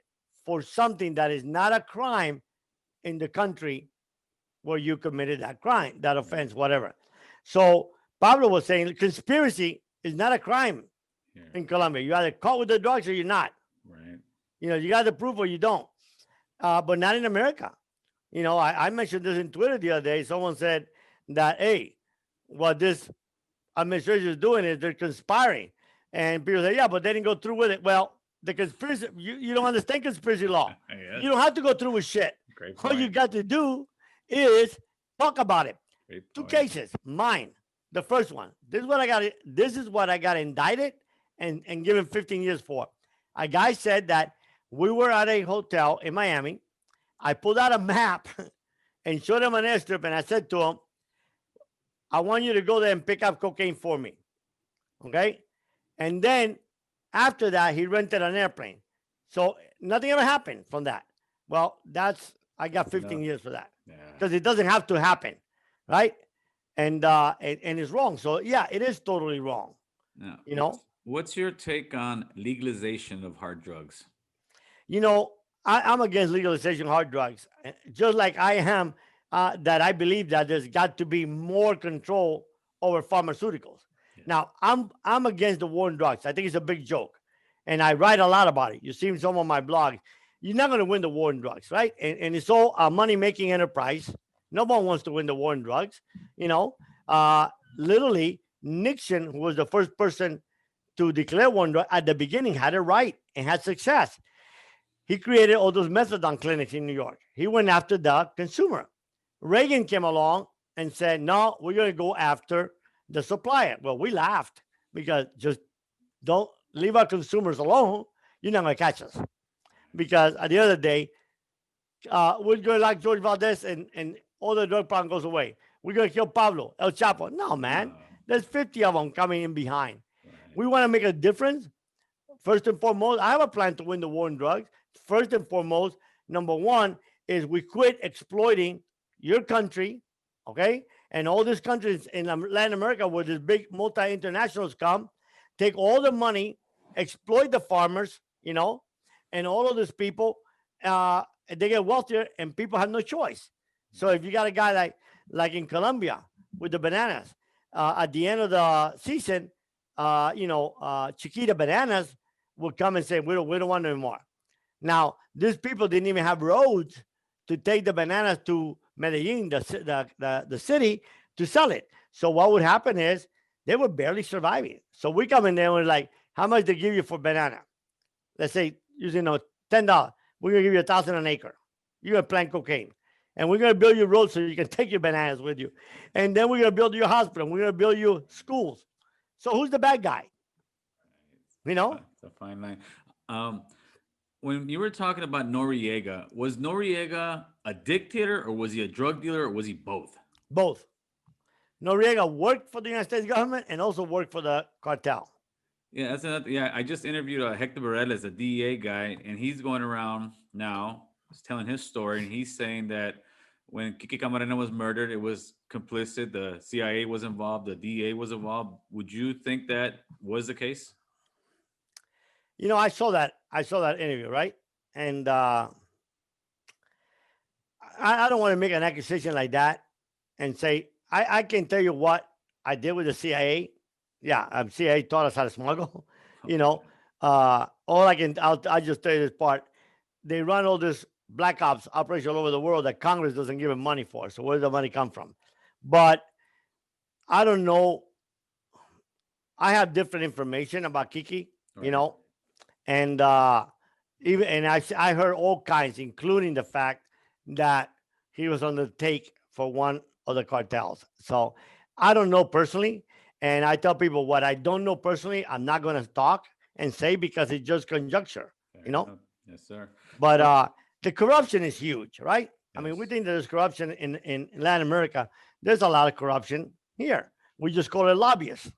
for something that is not a crime in the country where you committed that crime, that offense, whatever. So Pablo was saying conspiracy is not a crime Yeah. in Colombia. You either caught with the drugs or you're not. Right. You got the proof or you don't. But not in America. I mentioned this in Twitter the other day. Someone said that, hey, what this administration is doing is they're conspiring. And people say, yeah, but they didn't go through with it. Well, the conspiracy, you don't understand conspiracy law. Yes. You don't have to go through with shit. Great All you point. got to do is talk about it. Great Two point. cases. Mine. The first one. This is what I got indicted and given 15 years for. A guy said that we were at a hotel in Miami. I pulled out a map and showed him an airstrip, and I said to him, I want you to go there and pick up cocaine for me. Okay? And then after that, he rented an airplane. So nothing ever happened from that. Well, I got 15 enough. years for that, Yeah. because it doesn't have to happen, right? And it's wrong. So yeah, it is totally wrong. Now, You know, what's your take on legalization of hard drugs? I'm against legalization of hard drugs, just like I am that I believe that there's got to be more control over pharmaceuticals. Yeah. Now, I'm against the war on drugs. I think it's a big joke, and I write a lot about it. You see some of my blogs. You're not going to win the war on drugs, right? And it's all a money-making enterprise. No one wants to win the war on drugs. Literally, Nixon, who was the first person to declare war on drugs at the beginning, had it right and had success. He created all those methadone clinics in New York. He went after the consumer. Reagan came along and said, no, we're going to go after the supplier. Well, we laughed, because just don't leave our consumers alone. You're not going to catch us. Because at the end of the day, we're going to like George Valdez, and all the drug problem goes away. We're going to kill Pablo, El Chapo. No, man. There's 50 of them coming in behind. Right. We want to make a difference. First and foremost, I have a plan to win the war on drugs. first and foremost, number one is we quit exploiting your country, okay? And all these countries in Latin America where these big multi-internationals come, take all the money, exploit the farmers, and all of these people, they get wealthier and people have no choice. So if you got a guy like in Colombia with the bananas, at the end of the season, Chiquita Bananas will come and say, we don't want no more. Now, these people didn't even have roads to take the bananas to Medellin, the city, to sell it. So what would happen is they were barely surviving. So we come in there and we're like, how much they give you for banana? Let's say using $10. We're gonna give you $1,000 an acre. You're gonna plant cocaine. And we're gonna build you roads so you can take your bananas with you. And then we're gonna build you a hospital. We're gonna build you schools. So who's the bad guy? It's a fine line. When you were talking about Noriega, was Noriega a dictator or was he a drug dealer or was he both? Both. Noriega worked for the United States government and also worked for the cartel. Yeah, that's another. Yeah, I just interviewed Hector Bareles, a DEA guy, and he's going around now, he's telling his story, and he's saying that when Kiki Camarena was murdered, it was complicit. The CIA was involved. The DEA was involved. Would you think that was the case? I saw that interview, right? And I don't want to make an accusation like that and say, I can tell you what I did with the CIA. Yeah, CIA taught us how to smuggle. I'll just tell you this part. They run all this black ops operation all over the world that Congress doesn't give them money for. So where does the money come from? But I don't know. I have different information about Kiki, Right. And I heard all kinds, including the fact that he was on the take for one of the cartels. So I don't know personally, and I tell people what I don't know personally, I'm not going to talk and say because it's just conjecture, Fair enough. Yes, sir. But the corruption is huge, right? I mean, we Yes. think there's corruption in Latin America. There's a lot of corruption here. We just call it lobbyists.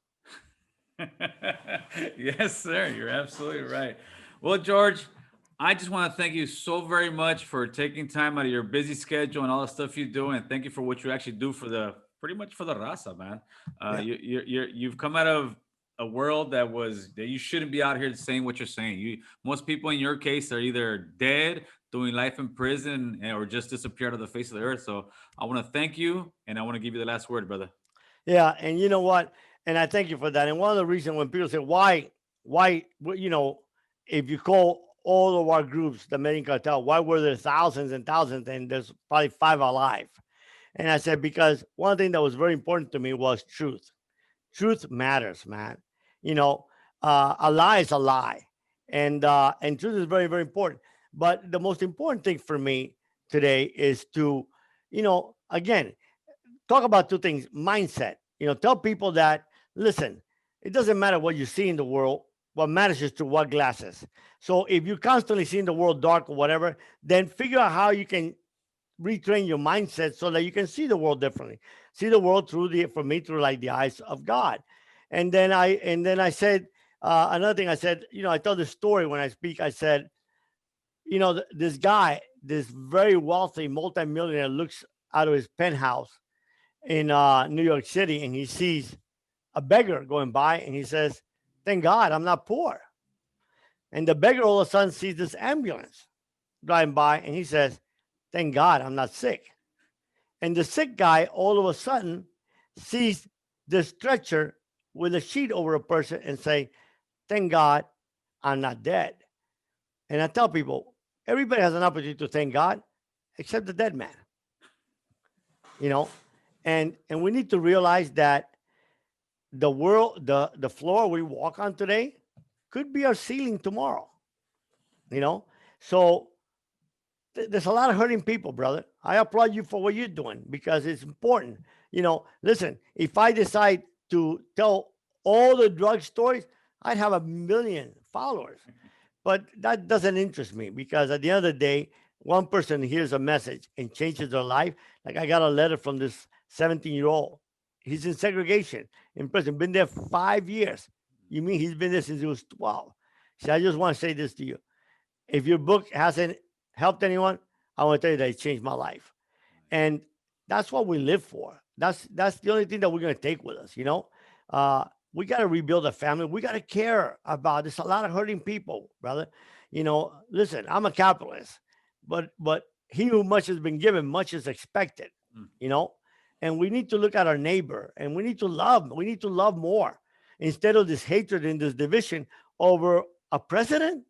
Yes, sir. You're absolutely right. Well, George, I just want to thank you so very much for taking time out of your busy schedule and all the stuff you do, and thank you for what you actually do for pretty much for the raza, man. Yeah. You've come out of a world that you shouldn't be out here saying what you're saying. Most people in your case are either dead, doing life in prison, or just disappeared off the face of the earth. So I want to thank you, and I want to give you the last word, brother. Yeah, and you know what? And I thank you for that. And one of the reasons when people say why, if you call all of our groups the Medellin Cartel, why were there thousands and thousands and there's probably 5 alive? And I said because one thing that was very important to me was truth. Truth matters, man. A lie is a lie, and truth is very, very important. But the most important thing for me today is to, again, talk about two things: mindset. Tell people that listen, it doesn't matter what you see in the world. What matters is through what glasses. So if you constantly see in the world dark or whatever, then figure out how you can retrain your mindset so that you can see the world differently. See the world through like the eyes of God. And then I said another thing. I said, I tell this story when I speak. I said, this guy, this very wealthy multimillionaire, looks out of his penthouse in New York City, and he sees a beggar going by, and he says, "Thank God I'm not poor." And the beggar all of a sudden sees this ambulance driving by, and he says, "Thank God I'm not sick." And the sick guy all of a sudden sees the stretcher with a sheet over a person and say, "Thank God I'm not dead." And I tell people, everybody has an opportunity to thank God except the dead man. And we need to realize that the world, the floor we walk on today could be our ceiling tomorrow. So there's a lot of hurting people, brother. I applaud you for what you're doing because it's important. Listen, if I decide to tell all the drug stories, I'd have 1 million followers. But that doesn't interest me because at the end of the day, one person hears a message and changes their life. Like I got a letter from this 17-year-old. He's in segregation in prison, been there 5 years. You mean he's been there since he was 12? So I just want to say this to you. If your book hasn't helped anyone, I want to tell you that it changed my life. And that's what we live for. That's the only thing that we're gonna take with us, you know. We gotta rebuild a family. We gotta care about there's a lot of hurting people, brother. You know, listen, I'm a capitalist, but he who much has been given, much is expected, Mm. you know. And we need to look at our neighbor and we need to love more instead of this hatred and this division over a president,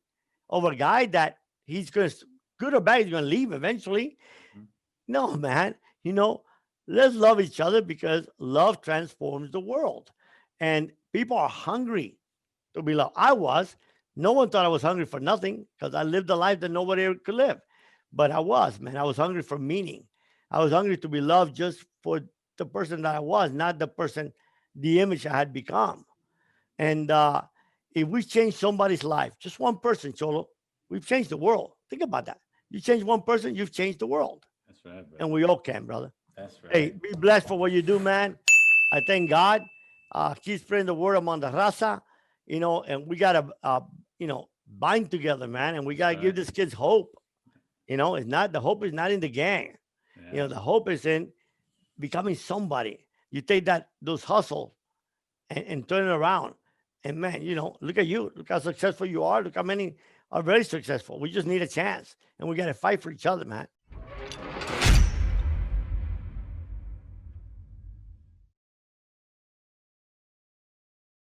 over a guy that he's gonna good or bad, he's gonna leave eventually. Mhm. No, man. You know, let's love each other because love transforms the world. And people are hungry to be loved. I was. No one thought I was hungry for nothing because I lived a life that nobody ever could live. But I was, man. I was hungry for meaning. I was hungry to be loved just for the person that I was, not the person, the image I had become. And if we change somebody's life, just one person, Cholo, we've changed the world. Think about that. You change one person, you've changed the world. That's right, bro. And we all can, brother. That's right. Hey, be blessed for what you do, man. I thank God. Keep spreading the word among the raza, you know, and we gotta, you know, bind together, man, and we gotta give right. these kids hope. You know, it's not the hope is not in the gang. You know, the hope is in becoming somebody. You take that those hustle and turn it around. And man, you know, look at you. Look how successful you are. Look how many are very successful. We just need a chance, and we gotta fight for each other, man.